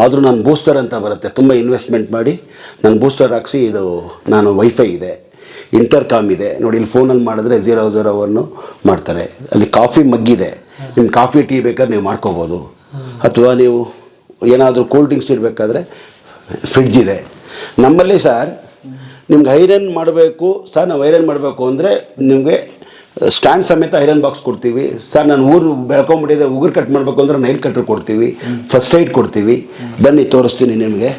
ಆದರೂ ನಾನು ಬೂಸ್ಟರ್ ಅಂತ ಬರುತ್ತೆ, ತುಂಬ ಇನ್ವೆಸ್ಟ್ಮೆಂಟ್ ಮಾಡಿ ನಾನು ಬೂಸ್ಟರ್ ಹಾಕ್ಸಿ ಇದು ನಾನು ವೈಫೈ ಇದೆ, ಇಂಟರ್ಕಾಮ್ ಇದೆ ನೋಡಿ. ಇಲ್ಲಿ ಫೋನಲ್ಲಿ ಮಾಡಿದ್ರೆ 001 ಮಾಡ್ತಾರೆ. ಅಲ್ಲಿ ಕಾಫಿ ಮಗ್ಗಿದೆ, ನಿಮ್ಗೆ ಕಾಫಿ ಟೀ ಬೇಕಾದ್ರೆ ನೀವು ಮಾಡ್ಕೋಬೋದು. ಅಥವಾ ನೀವು ಏನಾದರೂ ಕೂಲ್ ಡ್ರಿಂಕ್ಸ್ ಇಡಬೇಕಾದ್ರೆ ಫ್ರಿಡ್ಜ್ ಇದೆ ನಮ್ಮಲ್ಲಿ ಸರ್. ನಿಮ್ಗೆ ಐರನ್ ಮಾಡಬೇಕು ಸರ್, ನಾವು ಐರನ್ ಮಾಡಬೇಕು ಅಂದರೆ ನಿಮಗೆ ಸ್ಟ್ಯಾಂಡ್ ಸಮೇತ ಐರನ್ ಬಾಕ್ಸ್ ಕೊಡ್ತೀವಿ ಸರ್. ನಾನು ಬೆಳ್ಕೊಂಬಿಟ್ಟಿದೆ, ಉಗುರು ಕಟ್ ಮಾಡಬೇಕು ಅಂದರೆ ನೈಲ್ ಕಟ್ರ್ ಕೊಡ್ತೀವಿ, ಫಸ್ಟ್ ಏಡ್ ಕೊಡ್ತೀವಿ. ಬನ್ನಿ ತೋರಿಸ್ತೀನಿ ನಿಮಗೆ.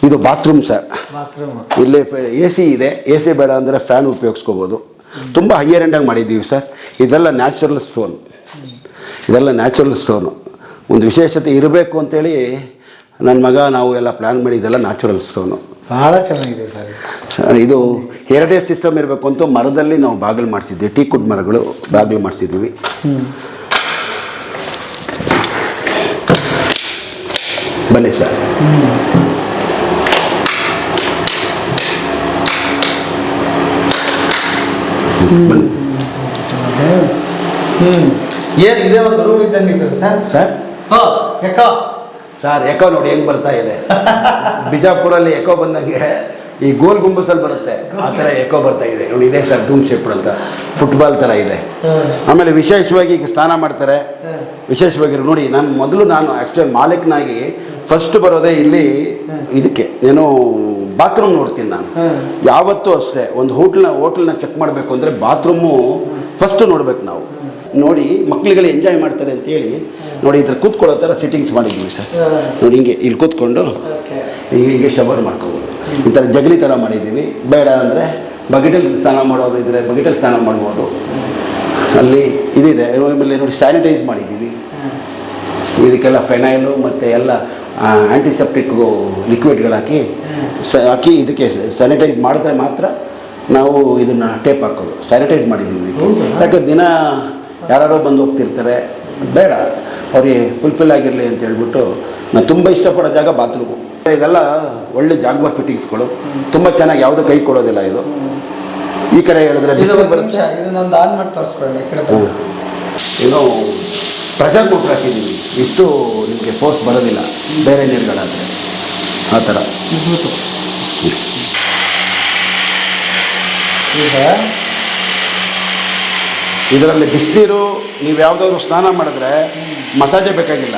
ಇದು ಬಾತ್ರೂಮ್ ಸರ್. ಇಲ್ಲಿ AC ಇದೆ, AC ಬೇಡ ಅಂದರೆ ಫ್ಯಾನ್ ಉಪಯೋಗಿಸ್ಕೋಬೋದು. ತುಂಬ ಹೈಯರ್ ಎಂಡಾಗಿ ಮಾಡಿದ್ದೀವಿ ಸರ್. ಇದೆಲ್ಲ ನ್ಯಾಚುರಲ್ ಸ್ಟೋನ್, ಇದೆಲ್ಲ ನ್ಯಾಚುರಲ್ ಸ್ಟೋನು. ಒಂದು ವಿಶೇಷತೆ ಇರಬೇಕು ಅಂತೇಳಿ ನನ್ನ ಮಗ ನಾವು ಎಲ್ಲ ಪ್ಲ್ಯಾನ್ ಮಾಡಿ ಇದೆಲ್ಲ ನ್ಯಾಚುರಲ್ ಸ್ಟೋನು. ಭಾಳ ಚೆನ್ನಾಗಿದೆ ಸರ್. ಇದು ಹೆರಿಟೇಜ್ ಸಿಸ್ಟಮ್ ಇರಬೇಕು ಅಂತ ಮರದಲ್ಲಿ ನಾವು ಬಾಗಿಲು ಮಾಡಿಸಿದ್ದೀವಿ, ಟೀಕುಡ್ ಮರಗಳು ಬಾಗಿಲು ಮಾಡಿಸಿದ್ದೀವಿ. ಬನ್ನಿ ಸರ್. ಬನ್ನಿ. ಏನು ಇದೇ ಒಂದು ರೂಮ್ ಇದ್ದಂಗೆ ಇದೆ ಸರ್. ಸರ್ ಯಾಕೋ ಸರ್ ಎಕೋ ನೋಡಿ ಹೆಂಗೆ ಬರ್ತಾ ಇದೆ. ಬಿಜಾಪುರಲ್ಲಿ ಎಕೋ ಬಂದಂಗೆ ಈ ಗೋಲ್ ಗುಂಬಸಲ್ಲಿ ಬರುತ್ತೆ, ಆ ಥರ ಎಕೋ ಬರ್ತಾ ಇದೆ ನೋಡಿ. ಇದೆ ಸರ್ ಡೂಮ್ ಶೇಪ್ ಅಂತ, ಫುಟ್ಬಾಲ್ ಥರ ಇದೆ. ಆಮೇಲೆ ವಿಶೇಷವಾಗಿ ಈಗ ಸ್ನಾನ ಮಾಡ್ತಾರೆ, ವಿಶೇಷವಾಗಿ ನೋಡಿ. ನಾನು ಆ್ಯಕ್ಚುಲಿ ಮಾಲೀಕನಾಗಿ ಫಸ್ಟ್ ಬರೋದೇ ಇಲ್ಲಿ ಇದಕ್ಕೆ, ಏನೋ ಬಾತ್ರೂಮ್ ನೋಡ್ತೀನಿ ನಾನು ಯಾವತ್ತೂ ಅಷ್ಟೇ. ಒಂದು ಹೋಟ್ಲನ್ನ ಚೆಕ್ ಮಾಡಬೇಕು ಅಂದರೆ ಬಾತ್ರೂಮು ಫಸ್ಟು ನೋಡ್ಬೇಕು ನಾವು. ನೋಡಿ ಮಕ್ಕಳುಗಳು ಎಂಜಾಯ್ ಮಾಡ್ತಾರೆ ಅಂತೇಳಿ ನೋಡಿ ಇದ್ರ ಕೂತ್ಕೊಳ್ಳೋ ಥರ ಸಿಟ್ಟಿಂಗ್ಸ್ ಮಾಡಿದ್ದೀವಿ ಸರ್. ನೋಡಿ ಹಿಂಗೆ ಇಲ್ಲಿ ಕೂತ್ಕೊಂಡು ಹೀಗೆ ಶವರ್ ಮಾಡ್ಕೋಬೋದು. ಈ ಥರ ಜಗಲಿ ಥರ ಮಾಡಿದ್ದೀವಿ. ಬೇಡ ಅಂದರೆ ಬಕೆಟಲ್ಲಿ ಸ್ನಾನ ಮಾಡೋದು ಇದ್ದರೆ ಬಕೆಟಲ್ಲಿ ಸ್ನಾನ ಮಾಡ್ಬೋದು. ಅಲ್ಲಿ ಇದಿದೆ. ಆಮೇಲೆ ನೋಡಿ ಸ್ಯಾನಿಟೈಸ್ ಮಾಡಿದ್ದೀವಿ. ಇದಕ್ಕೆಲ್ಲ ಫೆನೈಲು ಮತ್ತು ಎಲ್ಲ ಆ್ಯಂಟಿಸೆಪ್ಟಿಕ್ಕು ಲಿಕ್ವಿಡ್ಗಳು ಹಾಕಿ ಇದಕ್ಕೆ ಸ್ಯಾನಿಟೈಸ್ ಮಾಡಿದ್ರೆ ಮಾತ್ರ ನಾವು ಇದನ್ನು ಟೇಪ್ ಹಾಕೋದು. ಸ್ಯಾನಿಟೈಸ್ ಮಾಡಿದ್ದೀವಿ ಇದಕ್ಕೆ. ಯಾಕಂದ್ರೆ ದಿನ ಯಾರೋ ಬಂದು ಹೋಗ್ತಿರ್ತಾರೆ, ಬೇಡ ಅವ್ರಿಗೆ ಫುಲ್ಫಿಲ್ ಆಗಿರಲಿ ಅಂತ ಹೇಳ್ಬಿಟ್ಟು ನಾನು ತುಂಬ ಇಷ್ಟಪಡೋ ಜಾಗ ಬಾತ್ರೂಮು. ಇದೆಲ್ಲ ಒಳ್ಳೆ ಜಾಗ್ವಾರ್ ಫಿಟ್ಟಿಂಗ್ಸ್ಗಳು, ತುಂಬ ಚೆನ್ನಾಗಿ ಯಾವುದೂ ಕೈ ಕೊಡೋದಿಲ್ಲ ಇದು. ಈ ಕಡೆ ಹೇಳಿದ್ರೆ ಇದು ಬಿಸಿಲು ಒಂದು ಬರುತ್ತೆ. ನಿಮಿಷ, ಇದನ್ನೊಂದು ಆನ್ ಮಾಡಿ ತೋರಿಸ್ಕೊಳ್ಳಿ ಈ ಕಡೆ ಹ್ಮ್. ಏನು ಪ್ರೆಷರ್ ಕುಕ್ಕರ್ ಹಾಕಿದ್ದೀವಿ, ಇಷ್ಟು ನಿಮಗೆ ಫೋರ್ಸ್ ಬರೋದಿಲ್ಲ ಬೇರೆ ನೀರುಗಳಾದರೆ ಆ ಥರ. ಈಗ ಇದರಲ್ಲಿ ಬಿಸಿನೀರು ನೀವು ಯಾವುದಾದ್ರು ಸ್ನಾನ ಮಾಡಿದ್ರೆ ಮಸಾಜೆ ಬೇಕಾಗಿಲ್ಲ,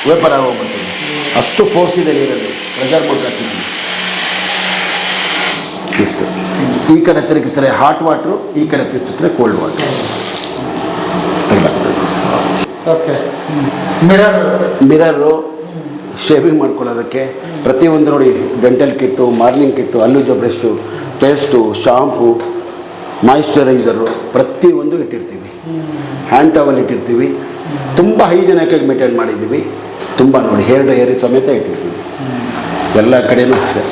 ವೇಪರ್ ಆಗೋಗ್ಬಿಡ್ತೀವಿ, ಅಷ್ಟು ಫೋರ್ಸ್ ಇದೆ ನೀರಲ್ಲಿ. ಪ್ರೆಷರ್ ಕುಕ್ಕರ್ ಹಾಕಿದ್ದೀವಿ ಇಷ್ಟು. ಈ ಕಡೆ ತಿರುಗಿಸಿದ್ರೆ ಹಾಟ್ ವಾಟ್ರು, ಈ ಕಡೆ ತಿರುಗಿಸಿದ್ರೆ cold water. Okay. Mirror shaving ಮಾಡ್ಕೊಳ್ಳೋದಕ್ಕೆ ಪ್ರತಿಯೊಂದು ನೋಡಿ, ಡೆಂಟಲ್ ಕಿಟ್ಟು, ಮಾರ್ನಿಂಗ್ ಕಿಟ್ಟು, ಹಲ್ಲುಜ್ಜೋ ಬ್ರಷ್ಷು, ಪೇಸ್ಟು, ಶಾಂಪು, ಮಾಯಿಶ್ಚರೈಸರು ಪ್ರತಿಯೊಂದು ಇಟ್ಟಿರ್ತೀವಿ. ಹ್ಯಾಂಡ್ ಟವಲ್ ಇಟ್ಟಿರ್ತೀವಿ. ತುಂಬ ಹೈಜೆನಿಕಾಗಿ ಮೇಂಟೈನ್ ಮಾಡಿದ್ದೀವಿ. ತುಂಬ ನೋಡಿ, ಹೇರ್ ಡ್ರೈಯರ್ ಸಮೇತ ಇಟ್ಟಿರ್ತೀವಿ. ಎಲ್ಲ ಕಡೆಯೂ ಅಷ್ಟೇ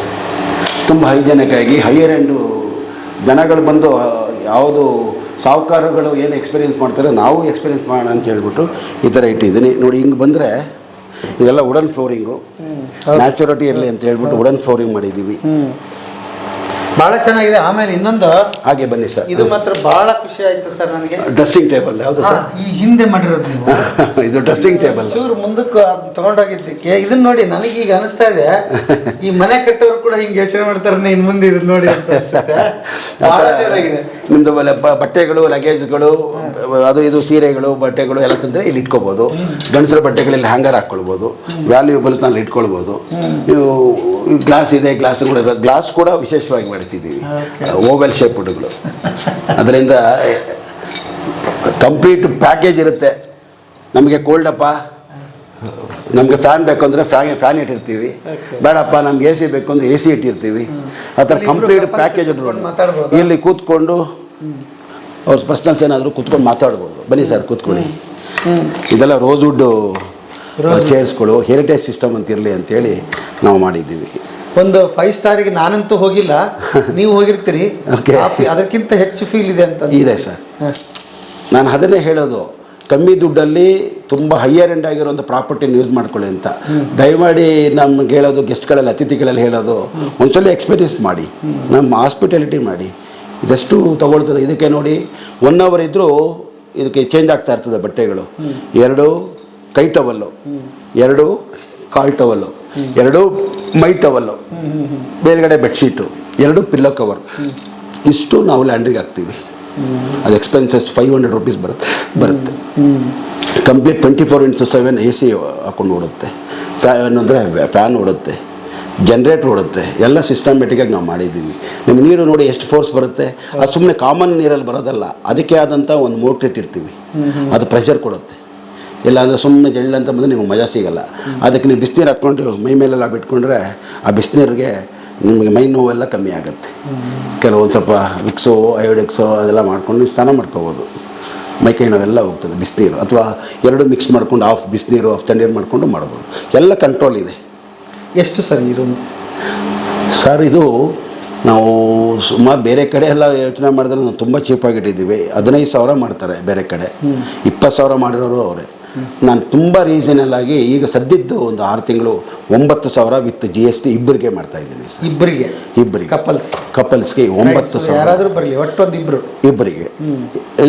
ತುಂಬ ಹೈಜೆನಿಕಾಗಿ ಹೈಯರ್ ಎಂಡು ಜನಗಳು ಬಂದು ಯಾವುದು ಸಾಹುಕಾರಗಳು ಏನು ಎಕ್ಸ್ಪೀರಿಯೆನ್ಸ್ ಮಾಡ್ತಾರೆ ನಾವು ಎಕ್ಸ್ಪೀರಿಯೆನ್ಸ್ ಮಾಡೋಣ ಅಂತ ಹೇಳ್ಬಿಟ್ಟು ಈ ಥರ ಇಟ್ಟಿದ್ದೀನಿ ನೋಡಿ. ಹಿಂಗೆ ಬಂದರೆ ಇದೆಲ್ಲ ವುಡನ್ ಫ್ಲೋರಿಂಗು, ನ್ಯಾಚುರಟಿ ಇರಲಿ ಅಂತ ಹೇಳ್ಬಿಟ್ಟು ವುಡನ್ ಫ್ಲೋರಿಂಗ್ ಮಾಡಿದ್ದೀವಿ. ಭಾಳ ಚೆನ್ನಾಗಿದೆ. ಆಮೇಲೆ ಇನ್ನೊಂದು, ಹಾಗೆ ಬನ್ನಿ ಸರ್, ಇದು ಮಾತ್ರ ಭಾಳ ಖುಷಿ ಆಯ್ತು ಸರ್ ನನಗೆ. ಡ್ರೆಸ್ಸಿಂಗ್ ಟೇಬಲ್ ಯಾವುದು ಸರ್? ಈ ಹಿಂದೆ ಮಾಡಿರೋದು ನೀವು ಇದು ಡ್ರೆಸ್ಸಿಂಗ್ ಟೇಬಲ್. ಚೂರು ಮುಂದಕ್ಕೆ ತಗೊಂಡೋಗಿದ್ದಕ್ಕೆ ಇದನ್ನ ನೋಡಿ ನನಗೀಗ ಅನಿಸ್ತಾ ಇದೆ, ಈ ಮನೆ ಕಟ್ಟೋರು ಕೂಡ ಹಿಂಗೆ ಯೋಚನೆ ಮಾಡ್ತಾರೆ ಇನ್ನು ಮುಂದೆ ಇದನ್ನ ನೋಡಿ ಅಂತ ಅನ್ಸುತ್ತೆ. ಭಾಳ ಚೆನ್ನಾಗಿದೆ. ನಿಮ್ಮದು ಬಟ್ಟೆಗಳು, ಲಗೇಜ್ಗಳು, ಅದು ಇದು ಸೀರೆಗಳು, ಬಟ್ಟೆಗಳು ಎಲ್ಲ ತಂದರೆ ಇಲ್ಲಿ ಇಟ್ಕೋಬೋದು. ಗಂಡಸರ ಬಟ್ಟೆಗಳಲ್ಲಿ ಹ್ಯಾಂಗರ್ ಹಾಕ್ಕೊಳ್ಬೋದು, ವ್ಯಾಲ್ಯೂಬಲ್ಸ್ನಲ್ಲಿ ಇಟ್ಕೊಳ್ಬೋದು. ನೀವು ಗ್ಲಾಸ್ ಇದೆ, ಗ್ಲಾಸ್ ಕೂಡ ವಿಶೇಷವಾಗಿ ಮಾಡ್ತಿದ್ದೀವಿ, ಓವೆಲ್ ಶೇಪ್ಡ್ಗಳು. ಅದರಿಂದ ಕಂಪ್ಲೀಟ್ ಪ್ಯಾಕೇಜ್ ಇರುತ್ತೆ. ನಮಗೆ ಕೋಲ್ಡಪ್ಪ, ನಮಗೆ ಫ್ಯಾನ್ ಬೇಕು ಅಂದರೆ ಫ್ಯಾನ್ ಇಟ್ಟಿರ್ತೀವಿ, ಬೇಡಪ್ಪ ನಮ್ಗೆ AC ಬೇಕು ಅಂದರೆ AC ಇಟ್ಟಿರ್ತೀವಿ. ಆ ಥರ ಕಂಪ್ಲೀಟ್ ಪ್ಯಾಕೇಜ್ ಇಟ್ಕೊಂಡು ಇಲ್ಲಿ ಕೂತ್ಕೊಂಡು ಅವ್ರ ಪರ್ಸನಲ್ಸ್ ಏನಾದರೂ ಕೂತ್ಕೊಂಡು ಮಾತಾಡ್ಬೋದು. ಬನ್ನಿ ಸರ್ ಕೂತ್ಕೊಳ್ಳಿ. ಇದೆಲ್ಲ ರೋಸ್ವುಡ್ಡು ಚೇರ್ಸ್ಗಳು, ಹೆರಿಟೇಜ್ ಸಿಸ್ಟಮ್ ಅಂತ ಇರಲಿ ಅಂತೇಳಿ ನಾವು ಮಾಡಿದ್ದೀವಿ. ಒಂದು 5 ಸ್ಟಾರಿಗೆ ನಾನಂತೂ ಹೋಗಿಲ್ಲ, ನೀವು ಹೋಗಿರ್ತೀರಿ. ಅದಕ್ಕಿಂತ ಹೆಚ್ಚು ಫೀಲ್ ಇದೆ ಅಂತ ಇದೆ ಸರ್. ನಾನು ಅದನ್ನೇ ಹೇಳೋದು, ಕಮ್ಮಿ ದುಡ್ಡಲ್ಲಿ ತುಂಬ ಹೈಯರ್ ಎಂಡ್ ಆಗಿರೋಂಥ ಪ್ರಾಪರ್ಟಿನ ಯೂಸ್ ಮಾಡ್ಕೊಳ್ಳಿ ಅಂತ ದಯಮಾಡಿ ನಮ್ಗೆ ಹೇಳೋದು. ಗೆಸ್ಟ್ಗಳಲ್ಲಿ, ಅತಿಥಿಗಳಲ್ಲಿ ಹೇಳೋದು, ಒಂದ್ಸಲ ಎಕ್ಸ್ಪೀರಿಯನ್ಸ್ ಮಾಡಿ, ನಮ್ಮ ಹಾಸ್ಪಿಟಾಲಿಟಿ ಮಾಡಿ. ಇದೆಷ್ಟು ತೊಗೊಳ್ತದೆ. ಇದಕ್ಕೆ ನೋಡಿ 1 ಅವರ್ ಇದ್ದರೂ ಇದಕ್ಕೆ ಚೇಂಜ್ ಆಗ್ತಾ ಇರ್ತದೆ ಬಟ್ಟೆಗಳು. 2 ಕೈ ಟವಲ್ಲು, 2 ಕಾಲ್ ಟವಲ್ಲು, 2 ಮೈ ಟವಲ್ಲು, ಮೇಲ್ಗಡೆ ಬೆಡ್ಶೀಟು, 2 ಪಿಲ್ಲೋ ಕವರ್, ಇಷ್ಟು ನಾವು ಲ್ಯಾಂಡ್ರಿಗೆ ಹಾಕ್ತೀವಿ. ಅದು ಎಕ್ಸ್ಪೆನ್ಸಸ್ 500 ರೂಪೀಸ್ ಬರುತ್ತೆ. ಕಂಪ್ಲೀಟ್ 24/7 AC ಹಾಕೊಂಡು ಓಡುತ್ತೆ. ಫ್ಯಾನ್ ಅಂದರೆ ಫ್ಯಾನ್ ಓಡುತ್ತೆ, ಜನ್ರೇಟ್ರ್ ಓಡುತ್ತೆ, ಎಲ್ಲ ಸಿಸ್ಟಮೆಟಿಕಾಗಿ ನಾವು ಮಾಡಿದ್ದೀವಿ. ನಿಮ್ಮ ನೀರು ನೋಡಿ ಎಷ್ಟು ಫೋರ್ಸ್ ಬರುತ್ತೆ. ಅದು ಸುಮ್ಮನೆ ಕಾಮನ್ ನೀರಲ್ಲಿ ಬರೋದಲ್ಲ, ಅದಕ್ಕೆ ಆದಂಥ ಒಂದು ಮೋಟ್ರ್ ಇಟ್ಟಿರ್ತೀವಿ, ಅದು ಪ್ರೆಷರ್ ಕೊಡುತ್ತೆ. ಇಲ್ಲಾಂದರೆ ಸುಮ್ಮನೆ ಜಳ್ಳಂತ ಬಂದರೆ ನಿಮಗೆ ಮಜಾ ಸಿಗೋಲ್ಲ. ಅದಕ್ಕೆ ನೀವು ಬಿಸಿನೀರು ಹಾಕ್ಕೊಂಡು ಮೈ ಮೇಲೆಲ್ಲ ಬಿಟ್ಕೊಂಡ್ರೆ ಆ ಬಿಸಿನೀರಿಗೆ ನಿಮಗೆ ಮೈ ನೋವೆಲ್ಲ ಕಮ್ಮಿ ಆಗುತ್ತೆ. ಕೆಲವೊಂದು ಸ್ವಲ್ಪ ವಿಕ್ಸೋ, ಅಯೋಡೆಕ್ಸೋ ಅದೆಲ್ಲ ಮಾಡ್ಕೊಂಡು ಸ್ನಾನ ಮಾಡ್ಕೋಬೋದು. ಮೈಕೈ ನೋವೆಲ್ಲ ಹೋಗ್ತದೆ ಬಿಸಿನೀರು. ಅಥವಾ 2 ಮಿಕ್ಸ್ ಮಾಡ್ಕೊಂಡು ಆಫ್ ಬಿಸಿನೀರು, ಆಫ್ ತಣ್ಣೀರು ಮಾಡಿಕೊಂಡು ಮಾಡ್ಬೋದು. ಎಲ್ಲ ಕಂಟ್ರೋಲ್ ಇದೆ. ಎಷ್ಟು ಸರ್ ಈ ರೂಮ್? ಸರ್ ಇದು ನಾವು ಸುಮಾರು ಬೇರೆ ಕಡೆ ಎಲ್ಲ ಯೋಚನೆ ಮಾಡಿದ್ರೆ ನಾವು ತುಂಬ ಚೀಪಾಗಿಟ್ಟಿದ್ದೀವಿ. 15,000 ಮಾಡ್ತಾರೆ ಬೇರೆ ಕಡೆ, 20,000 ಮಾಡಿರೋರು ಅವರೇ. ನಾನು ತುಂಬ ರೀಸನಲ್ ಆಗಿ ಈಗ ಸದ್ಯದ್ದು ಒಂದು 6 ತಿಂಗಳು 9,000 ವಿತ್ GST ಇಬ್ಬರಿಗೆ ಮಾಡ್ತಾಯಿದ್ದೀನಿ ಸರ್. ಇಬ್ಬರಿಗೆ ಕಪಲ್ಸ್ಗೆ 9,000. ಯಾರಾದರೂ ಬರಲಿ, ಒಟ್ಟೊಂದು ಇಬ್ಬರಿಗೆ.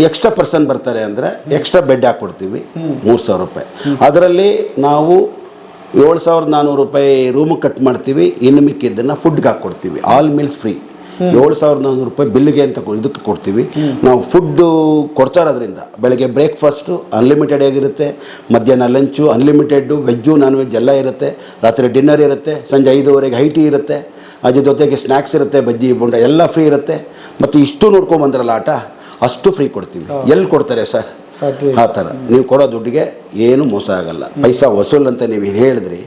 ಎಕ್ಸ್ಟ್ರಾ ಪರ್ಸನ್ ಬರ್ತಾರೆ ಅಂದರೆ ಎಕ್ಸ್ಟ್ರಾ ಬೆಡ್ ಹಾಕ್ಕೊಡ್ತೀವಿ, 3,000 ರೂಪಾಯಿ. ಅದರಲ್ಲಿ ನಾವು 7,400 ರೂಪಾಯಿ ರೂಮ್ ಕಟ್ ಮಾಡ್ತೀವಿ. ಇನ್ನು ಮಿಕ್ಕಿದ್ದನ್ನು ಫುಡ್ಗೆ ಹಾಕ್ಕೊಡ್ತೀವಿ. All meals free. 7,400 ರೂಪಾಯಿ ಬಿಲ್ಗೆ ಅಂತ ಇದಕ್ಕೆ ಕೊಡ್ತೀವಿ. ನಾವು ಫುಡ್ಡು ಕೊಡ್ತಾ ಇರೋದ್ರಿಂದ ಬೆಳಗ್ಗೆ ಬ್ರೇಕ್ಫಾಸ್ಟು ಅನ್ಲಿಮಿಟೆಡ್ ಆಗಿರುತ್ತೆ, ಮಧ್ಯಾಹ್ನ ಲಂಚು ಅನ್ಲಿಮಿಟೆಡ್ಡು, ವೆಜ್ಜು ನಾನ್ ವೆಜ್ ಎಲ್ಲ ಇರುತ್ತೆ, ರಾತ್ರಿ ಡಿನ್ನರ್ ಇರುತ್ತೆ, ಸಂಜೆ 5:30ಗೆ ಹೈ ಟೀ ಇರುತ್ತೆ, ಅದ್ರ ಜೊತೆಗೆ ಸ್ನ್ಯಾಕ್ಸ್ ಇರುತ್ತೆ, ಬಜ್ಜಿ ಬೋಂಡ ಎಲ್ಲ ಫ್ರೀ ಇರುತ್ತೆ. ಮತ್ತು ಇಷ್ಟು ನೋಡ್ಕೊಂಬಂದ್ರಲ್ಲ ಆಟ, ಅಷ್ಟು ಫ್ರೀ ಕೊಡ್ತೀವಿ. ಎಲ್ಲಿ ಕೊಡ್ತಾರೆ ಸರ್ ಆ ಥರ? ನೀವು ಕೊಡೋ ದುಡ್ಡಿಗೆ ಏನು ಮೋಸ ಆಗಲ್ಲ, ಪೈಸಾ ವಸೂಲ್ ಅಂತ ನೀವು ಹೇಳಿದ್ರಿ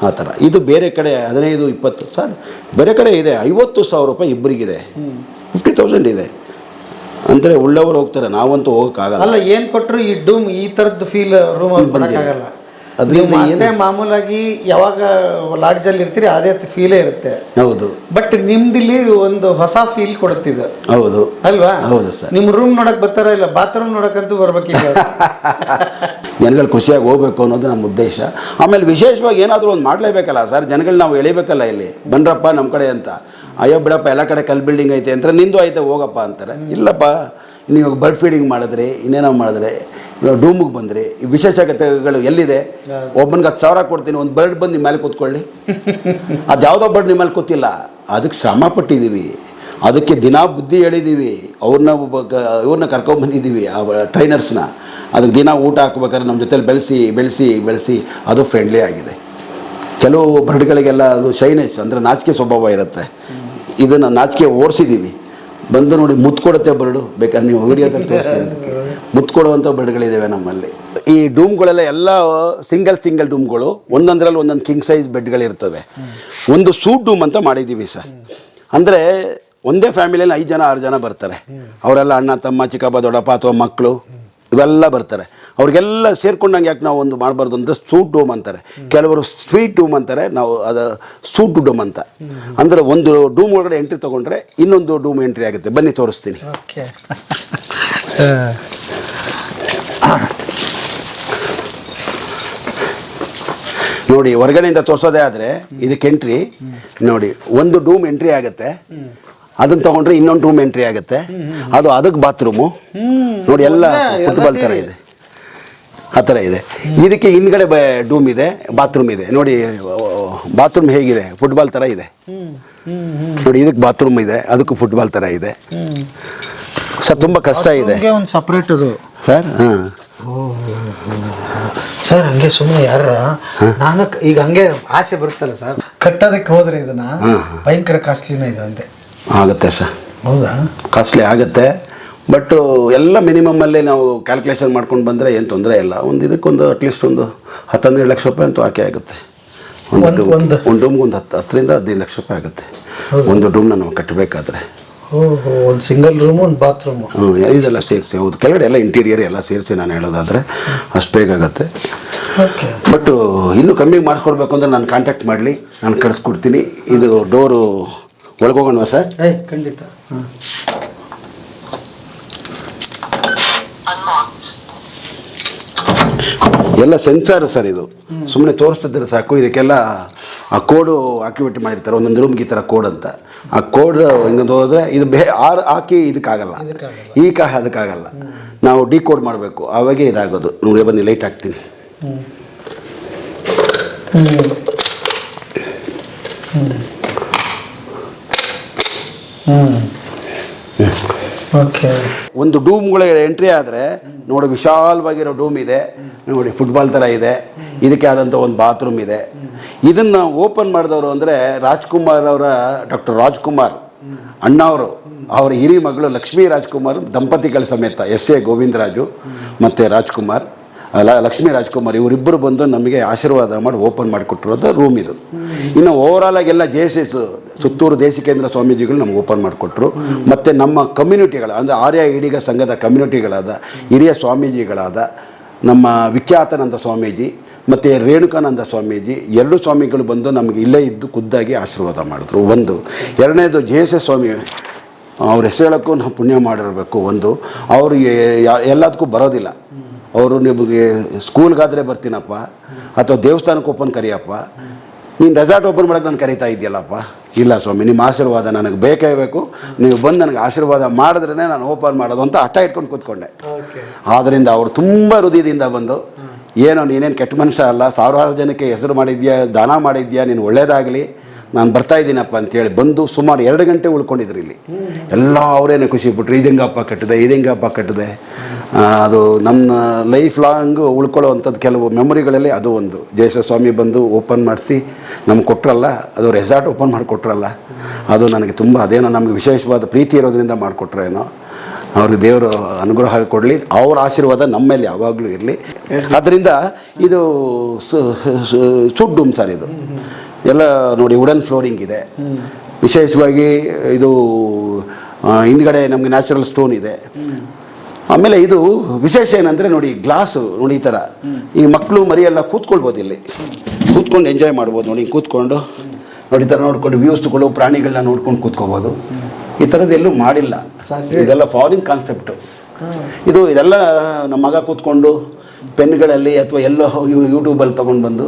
ಆ ಥರ. ಇದು ಬೇರೆ ಕಡೆ 15-20 ಸರ್, ಬೇರೆ ಕಡೆ ಇದೆ 50,000 ರೂಪಾಯಿ ಇಬ್ಬರಿಗಿದೆ, 50,000 ಇದೆ. ಅಂದರೆ ಉಳ್ಳವರು ಹೋಗ್ತಾರೆ, ನಾವಂತೂ ಹೋಗೋಕ್ಕಾಗಲ್ಲ. ಅಲ್ಲ, ಏನು ಕೊಟ್ಟರು ಈ ಥರದ್ದು ಫೀಲ್ ರೂಮ್ ಬಂದಿಲ್ಲ. ಅದರಿಂದ ಮತ್ತೆ ಮಾಮೂಲಾಗಿ ಯಾವಾಗ ಲಾಡ್ಜಲ್ಲಿ ಇರ್ತೀರಿ ಅದೇ ಫೀಲೇ ಇರುತ್ತೆ. ಹೌದು. ಬಟ್ ನಿಮ್ದಿಲ್ಲಿ ಒಂದು ಹೊಸ ಫೀಲ್ ಕೊಡುತ್ತಿದ್ದು. ಹೌದು ಅಲ್ವಾ? ಹೌದು ಸರ್. ನಿಮ್ಮ ರೂಮ್ ನೋಡಕ್ ಬರ್ತಾರ ಇಲ್ಲ ಬಾತ್ರೂಮ್ ನೋಡಕ್ಕಂತೂ ಬರ್ಬೇಕಿಲ್ಲ. ಜನಗಳು ಖುಷಿಯಾಗಿ ಹೋಗ್ಬೇಕು ಅನ್ನೋದು ನಮ್ಮ ಉದ್ದೇಶ. ಆಮೇಲೆ ವಿಶೇಷವಾಗಿ ಏನಾದರೂ ಒಂದು ಮಾಡಲೇಬೇಕಲ್ಲ ಸರ್, ಜನಗಳು ನಾವು ಎಳಿಬೇಕಲ್ಲ, ಇಲ್ಲಿ ಬಂದ್ರಪ್ಪ ನಮ್ಮ ಕಡೆ ಅಂತ. ಅಯ್ಯೋ ಬಿಡಪ್ಪ ಎಲ್ಲ ಕಡೆ ಕಲ್ ಬಿಲ್ಡಿಂಗ್ ಐತೆ ಅಂತ, ನಿಂದು ಐತೆ ಹೋಗಪ್ಪ ಅಂತಾರೆ. ಇಲ್ಲಪ್ಪ ನೀವು ಬರ್ಡ್ ಫೀಡಿಂಗ್ ಮಾಡಿದ್ರಿ, ಇನ್ನೇನೋ ಮಾಡಿದ್ರೆ, ಡೂಮಿಗೆ ಬಂದ್ರಿ, ಈ ವಿಶೇಷತೆಗಳು ಎಲ್ಲಿದೆ? ಒಬ್ಬನಿಗೆ 10,000 ಕೊಡ್ತೀನಿ, ಒಂದು ಬರ್ಡ್ ಬಂದು ನಿಮ್ಮ ಮೇಲೆ ಕೂತ್ಕೊಳ್ಳಿ. ಅದು ಯಾವುದೋ ಬರ್ಡ್ ನಿಮ್ಮ ಮೇಲೆ ಕೂತಿಲ್ಲ, ಅದಕ್ಕೆ ಶ್ರಮ ಪಟ್ಟಿದ್ದೀವಿ, ಅದಕ್ಕೆ ದಿನ ಬುದ್ಧಿ ಹೇಳಿದ್ದೀವಿ, ಇವ್ರನ್ನ ಕರ್ಕೊಂಡ್ಬಂದಿದ್ದೀವಿ, ಆ ಟ್ರೈನರ್ಸ್ನ. ಅದಕ್ಕೆ ದಿನ ಊಟ ಹಾಕ್ಬೇಕಾದ್ರೆ ನಮ್ಮ ಜೊತೆಲಿ ಬೆಳೆಸಿ ಅದು ಫ್ರೆಂಡ್ಲಿ ಆಗಿದೆ. ಕೆಲವು ಬರ್ಡ್ಗಳಿಗೆಲ್ಲ ಅದು ಶೈನೆಸ್ ಅಂದರೆ ನಾಚಿಕೆ ಸ್ವಭಾವ ಇರುತ್ತೆ. ಇದನ್ನು ನಾಚಿಕೆ ಓಡಿಸಿದ್ದೀವಿ. ಬಂದು ನೋಡಿ ಮುತ್ತು ಕೊಡುತ್ತೆ ಬರ್ಡು, ಬೇಕಾದ್ರೆ ನೀವು ವಿಡಿಯೋದಲ್ಲಿ ತೋರಿಸ್ತೀನಿ. ಅದಕ್ಕೆ ಮುತ್ತು ಕೊಡುವಂಥ ಬರ್ಡ್ಗಳಿದ್ದಾವೆ ನಮ್ಮಲ್ಲಿ. ಈ ಡೂಮ್ಗಳೆಲ್ಲ ಎಲ್ಲ ಸಿಂಗಲ್ ಡೂಮ್ಗಳು, ಒಂದೊಂದರಲ್ಲಿ ಒಂದೊಂದು ಕಿಂಗ್ ಸೈಜ್ ಬೆಡ್ಗಳಿರ್ತವೆ. ಒಂದು ಸೂಟ್ ಡೂಮ್ ಅಂತ ಮಾಡಿದ್ದೀವಿ ಸರ್. ಅಂದರೆ ಒಂದೇ ಫ್ಯಾಮಿಲಿಯಲ್ಲಿ 5 ಜನ 6 ಜನ ಬರ್ತಾರೆ. ಅವರೆಲ್ಲ ಅಣ್ಣ ತಮ್ಮ ಚಿಕ್ಕಪ್ಪ ದೊಡ್ಡಪ್ಪ ಅಥವಾ ಮಕ್ಕಳು ಇವೆಲ್ಲ ಬರ್ತಾರೆ. ಅವ್ರಿಗೆಲ್ಲ ಸೇರ್ಕೊಂಡಂಗೆ ಯಾಕೆ ನಾವು ಒಂದು ಮಾಡಬಾರ್ದು ಅಂದರೆ ಸೂಟ್ ಡೂಮ್ ಅಂತಾರೆ. ಕೆಲವರು ಸ್ವೀಟ್ ಡೂಮ್ ಅಂತಾರೆ, ನಾವು ಅದು ಸೂಟ್ ಡೂಮ್ ಅಂತ. ಅಂದರೆ ಒಂದು ಡೂಮ್ ಒಳಗಡೆ ಎಂಟ್ರಿ ತೊಗೊಂಡ್ರೆ ಇನ್ನೊಂದು ಡೂಮ್ ಎಂಟ್ರಿ ಆಗುತ್ತೆ. ಬನ್ನಿ ತೋರಿಸ್ತೀನಿ. ನೋಡಿ, ಹೊರಗಡೆಯಿಂದ ತೋರಿಸೋದೇ ಆದರೆ ಇದಕ್ಕೆ ಎಂಟ್ರಿ ನೋಡಿ, ಒಂದು ಡೂಮ್ ಎಂಟ್ರಿ ಆಗುತ್ತೆ. ಅದನ್ನು ತೊಗೊಂಡ್ರೆ ಇನ್ನೊಂದು ರೂಮ್ ಎಂಟ್ರಿ ಆಗುತ್ತೆ. ಅದಕ್ಕೆ ಬಾತ್ರೂಮು ನೋಡಿ, ಎಲ್ಲ ಫುಟ್ಬಾಲ್ ಥರ ಇದೆ, ಆ ಥರ ಇದೆ. ಇದಕ್ಕೆ ಹಿಂದ್ಗಡೆ ಡೂಮ್ ಇದೆ, ಬಾತ್ರೂಮ್ ಇದೆ. ನೋಡಿ ಬಾತ್ರೂಮ್ ಹೇಗಿದೆ, ಫುಟ್ಬಾಲ್ ಥರ ಇದೆ ನೋಡಿ. ಇದಕ್ಕೆ ಬಾತ್ರೂಮ್ ಇದೆ, ಅದಕ್ಕೂ ಫುಟ್ಬಾಲ್ ಥರ ಇದೆ ಸರ್. ತುಂಬ ಕಷ್ಟ ಇದೆ ಒಂದು ಸಪ್ರೇಟ್ ಅದು ಸರ್. ಹಾಂ ಸರ್, ಹಂಗೆ ಸುಮ್ಮನೆ ಯಾರ ನಾನು ಈಗ ಹಂಗೆ ಆಸೆ ಬರುತ್ತಲ್ಲ ಸರ್, ಕಟ್ಟೋದಕ್ಕೆ ಹೋದ್ರೆ ಇದನ್ನ ಭಯಂಕರ ಕಾಸ್ಟ್ಲಿನ ಇದೆ ಅಂತೆ. ಆಗುತ್ತೆ ಸರ್. ಹೌದಾ? ಕಾಸ್ಟ್ಲಿ ಆಗುತ್ತೆ. ಬಟ್ ಎಲ್ಲ ಮಿನಿಮಮ್ಮಲ್ಲೇ ನಾವು ಕ್ಯಾಲ್ಕುಲೇಷನ್ ಮಾಡ್ಕೊಂಡು ಬಂದರೆ ಏನು ತೊಂದರೆ ಇಲ್ಲ. ಇದಕ್ಕೊಂದು ಅಟ್ಲೀಸ್ಟ್ ಒಂದು 10-12 ಲಕ್ಷ ರೂಪಾಯಿ ಅಂತೂ ಹಾಕಿ ಆಗುತ್ತೆ. ಒಂದು ಡೂಮ್ಗೆ ಒಂದು 10ರಿಂದ 15 ಲಕ್ಷ ರೂಪಾಯಿ ಆಗುತ್ತೆ ಒಂದು ಡೂಮ್ನ ನಾವು ಕಟ್ಟಬೇಕಾದ್ರೆ. ಒಂದು ಸಿಂಗಲ್ ರೂಮು, ಒಂದು ಬಾತ್ರೂಮು, ಇದೆಲ್ಲ ಸೇರಿಸಿ. ಹೌದು, ಕೆಳಗಡೆ ಎಲ್ಲ ಇಂಟೀರಿಯರ್ ಎಲ್ಲ ಸೇರಿಸಿ ನಾನು ಹೇಳೋದಾದರೆ ಅಷ್ಟು ಬೇಗಾಗುತ್ತೆ. ಬಟ್ ಇನ್ನೂ ಕಮ್ಮಿಗೆ ಮಾಡಿಸ್ಕೊಡ್ಬೇಕು ಅಂದರೆ ನಾನು ಕಾಂಟ್ಯಾಕ್ಟ್ ಮಾಡಲಿ, ನಾನು ಕಳಿಸ್ಕೊಡ್ತೀನಿ. ಇದು ಡೋರು ಒಳಗೋಗೋಣ ಸರ್? ಖಂಡಿತ. ಎಲ್ಲ ಸೆನ್ಸಾರ್ ಸರ್. ಇದು ಸುಮ್ಮನೆ ತೋರಿಸ್ತಿದ್ರೆ ಸಾಕು. ಇದಕ್ಕೆಲ್ಲ ಆ ಕೋಡು ಆಕ್ಟಿವೇಟ್ ಮಾಡಿರ್ತಾರೆ ಒಂದೊಂದು ರೂಮ್ಗೆ, ಈ ಥರ ಕೋಡ್ ಅಂತ. ಆ ಕೋಡ್ ಹಿಂಗಂದು ಹೋದರೆ ಇದು ಹಾಕಿ ಇದಕ್ಕಾಗಲ್ಲ, ಅದಕ್ಕಾಗಲ್ಲ. ನಾವು ಡಿಕೋಡ್ ಮಾಡಬೇಕು, ಆವಾಗೇ ಇದಾಗೋದು. ನೋಡಿ, ಬನ್ನಿ ಲೈಟ್ ಹಾಕ್ತೀನಿ. ಒಂದು ಡೂಮ್ಗಳಿಗೆ ಎಂಟ್ರಿ ಆದರೆ ನೋಡಿ, ವಿಶಾಲವಾಗಿರೋ ಡೂಮ್ ಇದೆ ನೋಡಿ, ಫುಟ್ಬಾಲ್ ಥರ ಇದೆ. ಇದಕ್ಕೆ ಆದಂಥ ಒಂದು ಬಾತ್ರೂಮ್ ಇದೆ. ಇದನ್ನು ಓಪನ್ ಮಾಡಿದವರು ಅಂದರೆ ಡಾಕ್ಟರ್ ರಾಜ್ಕುಮಾರ್ ಅಣ್ಣವರು, ಅವರ ಹಿರಿ ಮಗಳು ಲಕ್ಷ್ಮೀ ರಾಜ್ಕುಮಾರ್ ದಂಪತಿಗಳ ಸಮೇತ ಎಸ್.ಎ. ಗೋವಿಂದರಾಜು ಮತ್ತು ಲಕ್ಷ್ಮೀ ರಾಜ್ಕುಮಾರ್ ಇವರಿಬ್ಬರು ಬಂದು ನಮಗೆ ಆಶೀರ್ವಾದ ಮಾಡಿ ಓಪನ್ ಮಾಡಿಕೊಟ್ಟಿರೋದು ರೂಮ್ ಇದು. ಇನ್ನು ಓವರಾಲಾಗೆಲ್ಲ JSS ಸುತ್ತೂರು ದೇಶಿಕೇಂದ್ರ ಸ್ವಾಮೀಜಿಗಳು ನಮ್ಗೆ ಓಪನ್ ಮಾಡಿಕೊಟ್ರು. ಮತ್ತು ನಮ್ಮ ಕಮ್ಯುನಿಟಿಗಳ ಅಂದರೆ ಆರ್ಯ ಈಡಿಗ ಸಂಘದ ಕಮ್ಯುನಿಟಿಗಳಾದ ಹಿರಿಯ ಸ್ವಾಮೀಜಿಗಳಾದ ನಮ್ಮ ವಿಖ್ಯಾತಾನಂದ ಸ್ವಾಮೀಜಿ ಮತ್ತು ರೇಣುಕಾನಂದ ಸ್ವಾಮೀಜಿ, 2 ಸ್ವಾಮಿಗಳು ಬಂದು ನಮಗೆ ಇಲ್ಲೇ ಇದ್ದು ಖುದ್ದಾಗಿ ಆಶೀರ್ವಾದ ಮಾಡಿದ್ರು. ಒಂದು. ಎರಡನೇದು JSS ಸ್ವಾಮಿ, ಅವ್ರ ಹೆಸರು ಹೇಳೋಕ್ಕೂ ನಾವು ಪುಣ್ಯ ಮಾಡಿರಬೇಕು. ಅವರು ಎಲ್ಲದಕ್ಕೂ ಬರೋದಿಲ್ಲ. ಅವರು ನಿಮಗೆ ಸ್ಕೂಲ್ಗಾದರೆ ಬರ್ತೀನಪ್ಪ, ಅಥವಾ ದೇವಸ್ಥಾನಕ್ಕೆ ಓಪನ್ ಕರಿಯಪ್ಪ, ನೀನು ರೆಸಾರ್ಟ್ ಓಪನ್ ಮಾಡೋಕ್ಕೆ ನಾನು ಕರೀತಾ ಇದೆಯಲ್ಲಪ್ಪ, ಇಲ್ಲ ಸ್ವಾಮಿ, ನಿಮ್ಮ ಆಶೀರ್ವಾದ ನನಗೆ ಬೇಕೇ ಬೇಕು, ನೀವು ಬಂದು ನನಗೆ ಆಶೀರ್ವಾದ ಮಾಡಿದ್ರೇ ನಾನು ಓಪನ್ ಮಾಡೋದು ಅಂತ ಹಠ ಇಟ್ಕೊಂಡು ಕೂತ್ಕೊಂಡೆ. ಆದ್ದರಿಂದ ಅವರು ತುಂಬ ಹೃದಯದಿಂದ ಬಂದು, ಏನೋ ನೀನೇನು ಕೆಟ್ಟ ಮನುಷ್ಯ ಅಲ್ಲ, ಸಾವಿರಾರು ಜನಕ್ಕೆ ಹೆಸರು ಮಾಡಿದ್ಯಾ, ದಾನ ಮಾಡಿದ್ಯಾ, ನೀನು ಒಳ್ಳೇದಾಗಲಿ, ನಾನು ಬರ್ತಾಯಿದ್ದೀನಪ್ಪ ಅಂತೇಳಿ ಬಂದು ಸುಮಾರು 2 ಗಂಟೆ ಉಳ್ಕೊಂಡಿದ್ರು ಇಲ್ಲಿ. ಎಲ್ಲ ಅವರೇನೆ ಖುಷಿ ಪಟ್ಟರು. ಇದಂಗಪ್ಪ ಕಟ್ಟಿದೆ. ಅದು ನನ್ನ ಲೈಫ್ ಲಾಂಗ್ ಉಳ್ಕೊಳ್ಳೋವಂಥದ್ದು ಕೆಲವು ಮೆಮೊರಿಗಳಲ್ಲಿ ಅದು ಒಂದು. JSS ಸ್ವಾಮಿ ಬಂದು ಓಪನ್ ಮಾಡಿಸಿ ನಮ್ಗೆ ಕೊಟ್ಟರಲ್ಲ, ಅದು ರೆಸಾರ್ಟ್ ಓಪನ್ ಮಾಡಿಕೊಟ್ರಲ್ಲ, ಅದು ನನಗೆ ತುಂಬ, ಅದೇನೋ ನಮಗೆ ವಿಶೇಷವಾದ ಪ್ರೀತಿ ಇರೋದ್ರಿಂದ ಮಾಡಿಕೊಟ್ರೇನೋ. ಅವ್ರಿಗೆ ದೇವರು ಅನುಗ್ರಹ ಕೊಡಲಿ, ಅವ್ರ ಆಶೀರ್ವಾದ ನಮ್ಮ ಮೇಲೆ ಯಾವಾಗಲೂ ಇರಲಿ. ಆದ್ದರಿಂದ ಇದು ಸೂಟ್ ಡೂಮ್ ಸರ್. ಇದು ಎಲ್ಲ ನೋಡಿ, ವುಡನ್ ಫ್ಲೋರಿಂಗ್ ಇದೆ. ವಿಶೇಷವಾಗಿ ಇದು ಹಿಂದ್ಗಡೆ ನಮಗೆ ನ್ಯಾಚುರಲ್ ಸ್ಟೋನ್ ಇದೆ. ಆಮೇಲೆ ಇದು ವಿಶೇಷ ಏನಂದರೆ ನೋಡಿ, ಗ್ಲಾಸು ನೋಡಿ ಈ ಥರ ಈ ಮಕ್ಕಳು ಮರಿಯೆಲ್ಲ ಕೂತ್ಕೊಳ್ಬೋದು, ಇಲ್ಲಿ ಕೂತ್ಕೊಂಡು ಎಂಜಾಯ್ ಮಾಡ್ಬೋದು ನೋಡಿ. ಕೂತ್ಕೊಂಡು ನೋಡಿ ಈ ಥರ ನೋಡ್ಕೊಂಡು ವ್ಯೂಸ್ಗಳು ಪ್ರಾಣಿಗಳನ್ನ ನೋಡ್ಕೊಂಡು ಕೂತ್ಕೋಬೋದು. ಈ ಥರದ್ದೆಲ್ಲೂ ಮಾಡಿಲ್ಲ, ಇದೆಲ್ಲ ಫಾರಿನ್ ಕಾನ್ಸೆಪ್ಟು. ಇದೆಲ್ಲ ನಮ್ಮ ಮಗ ಕೂತ್ಕೊಂಡು ಪೆನ್ಗಳಲ್ಲಿ ಅಥವಾ ಎಲ್ಲೋ ಯೂಟ್ಯೂಬಲ್ಲಿ ತೊಗೊಂಡು ಬಂದು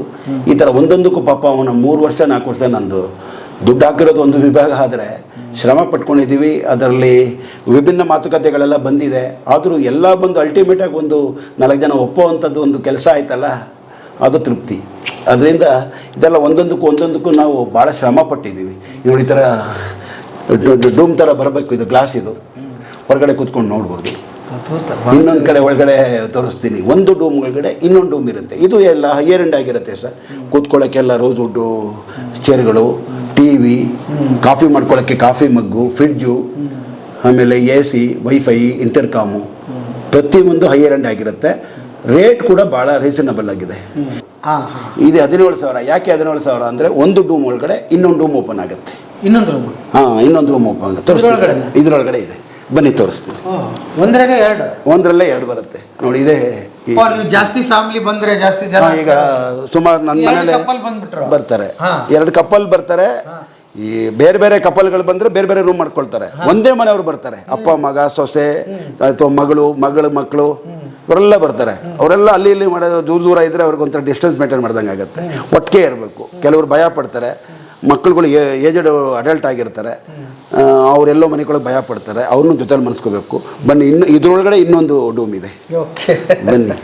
ಈ ಥರ ಒಂದೊಂದಕ್ಕೂ ಪಾಪ ಅವನ 3 ವರ್ಷ 4 ವರ್ಷ ನಂದು ದುಡ್ಡು ಹಾಕಿರೋದು ಒಂದು ವಿಭಾಗ ಆದರೆ ಶ್ರಮ ಪಟ್ಕೊಂಡಿದ್ದೀವಿ. ಅದರಲ್ಲಿ ವಿಭಿನ್ನ ಮಾತುಕತೆಗಳೆಲ್ಲ ಬಂದಿದೆ. ಆದರೂ ಎಲ್ಲ ಬಂದು ಅಲ್ಟಿಮೇಟಾಗಿ ಒಂದು 4 ಜನ ಒಪ್ಪುವಂಥದ್ದು ಒಂದು ಕೆಲಸ ಆಯ್ತಲ್ಲ, ಅದು ತೃಪ್ತಿ. ಅದರಿಂದ ಇದೆಲ್ಲ ಒಂದೊಂದಕ್ಕೂ ನಾವು ಭಾಳ ಶ್ರಮ ಪಟ್ಟಿದ್ದೀವಿ. ನೋಡಿ ಈ ಥರ ಡೂಮ್ ಥರ ಬರಬೇಕು, ಇದು ಗ್ಲಾಸ್, ಇದು ಹೊರಗಡೆ ಕೂತ್ಕೊಂಡು ನೋಡ್ಬೋದು. ಇನ್ನೊಂದು ಕಡೆ ಒಳಗಡೆ ತೋರಿಸ್ತೀನಿ, ಒಂದು ಡೂಮ್ ಒಳಗಡೆ ಇನ್ನೊಂದು ಡೂಮ್ ಇರುತ್ತೆ. ಇದು ಎಲ್ಲ ಹೈಯರ್ ಎಂಡ್ ಆಗಿರುತ್ತೆ ಸರ್. ಕೂತ್ಕೊಳ್ಳೋಕ್ಕೆಲ್ಲ ರೋಸ್ ವುಡ್ಡು ಚೇರ್ಗಳು, TV, ಕಾಫಿ ಮಾಡ್ಕೊಳ್ಳೋಕ್ಕೆ ಕಾಫಿ ಮಗ್ಗು, ಫ್ರಿಡ್ಜು, ಆಮೇಲೆ AC, ವೈಫೈ, ಇಂಟರ್ಕಾಮು, ಪ್ರತಿಯೊಂದು ಹೈಯರ್ ಎಂಡ್ ಆಗಿರುತ್ತೆ. ರೇಟ್ ಕೂಡ ಭಾಳ ರೀಸನಬಲ್ ಆಗಿದೆ. ಇದು 17,000. ಯಾಕೆ 17,000 ಅಂದರೆ ಒಂದು ಡೂಮ್ ಒಳಗಡೆ ಇನ್ನೊಂದು ಡೂಮ್ ಓಪನ್ ಆಗುತ್ತೆ. ಇನ್ನೊಂದು ರೂಮ್ ಓಪನ್ ಆಗುತ್ತೆ. ತೋರಿಸ್ತೀನಿ, ಇದರೊಳಗಡೆ ಇದೆ, ಬನ್ನಿ ತೋರಿಸ್ತೀನಿ. ಒಂದರಲ್ಲೇ 2 ಬರುತ್ತೆ ನೋಡಿ. ಇದೆ ಜಾಸ್ತಿ ಫ್ಯಾಮಿಲಿ ಬಂದರೆ ಜಾಸ್ತಿ ಜನ, ಈಗ ಸುಮಾರು ನನ್ನ ಮನೇಲಿ ಬರ್ತಾರೆ, 2 ಕಪಲ್ ಬರ್ತಾರೆ. ಈ ಬೇರೆ ಬೇರೆ ಕಪಲ್ಗಳು ಬಂದರೆ ಬೇರೆ ಬೇರೆ ರೂಮ್ ಮಾಡ್ಕೊಳ್ತಾರೆ. ಒಂದೇ ಮನೆಯವರು ಬರ್ತಾರೆ, ಅಪ್ಪ ಮಗ ಸೊಸೆ ಅಥವಾ ಮಕ್ಕಳು ಇವರೆಲ್ಲ ಬರ್ತಾರೆ. ಅವರೆಲ್ಲ ಅಲ್ಲಿ ಇಲ್ಲಿ ಮಾಡೋದು ದೂರ ಇದ್ದರೆ ಅವ್ರಿಗೊಂಥರ ಡಿಸ್ಟೆನ್ಸ್ ಮೇಂಟೈನ್ ಮಾಡ್ದಂಗೆ ಆಗುತ್ತೆ. ಒಟ್ಟಿಗೆ ಇರಬೇಕು. ಕೆಲವರು ಭಯ ಪಡ್ತಾರೆ, ಮಕ್ಕಳುಗಳು ಏಜೆಡ್ ಅಡಲ್ಟ್ ಆಗಿರ್ತಾರೆ, ಅವರೆಲ್ಲೋ ಮನೆಗಳಿಗೆ ಭಯ ಪಡ್ತಾರೆ, ಅವ್ರನ್ನೂ ಜೊತೆಲಿ ಮನಸ್ಕೋಬೇಕು. ಬನ್ನಿ, ಇದರೊಳಗಡೆ ಇನ್ನೊಂದು ಡೂಮ್ ಇದೆ, ಬನ್ನಿ,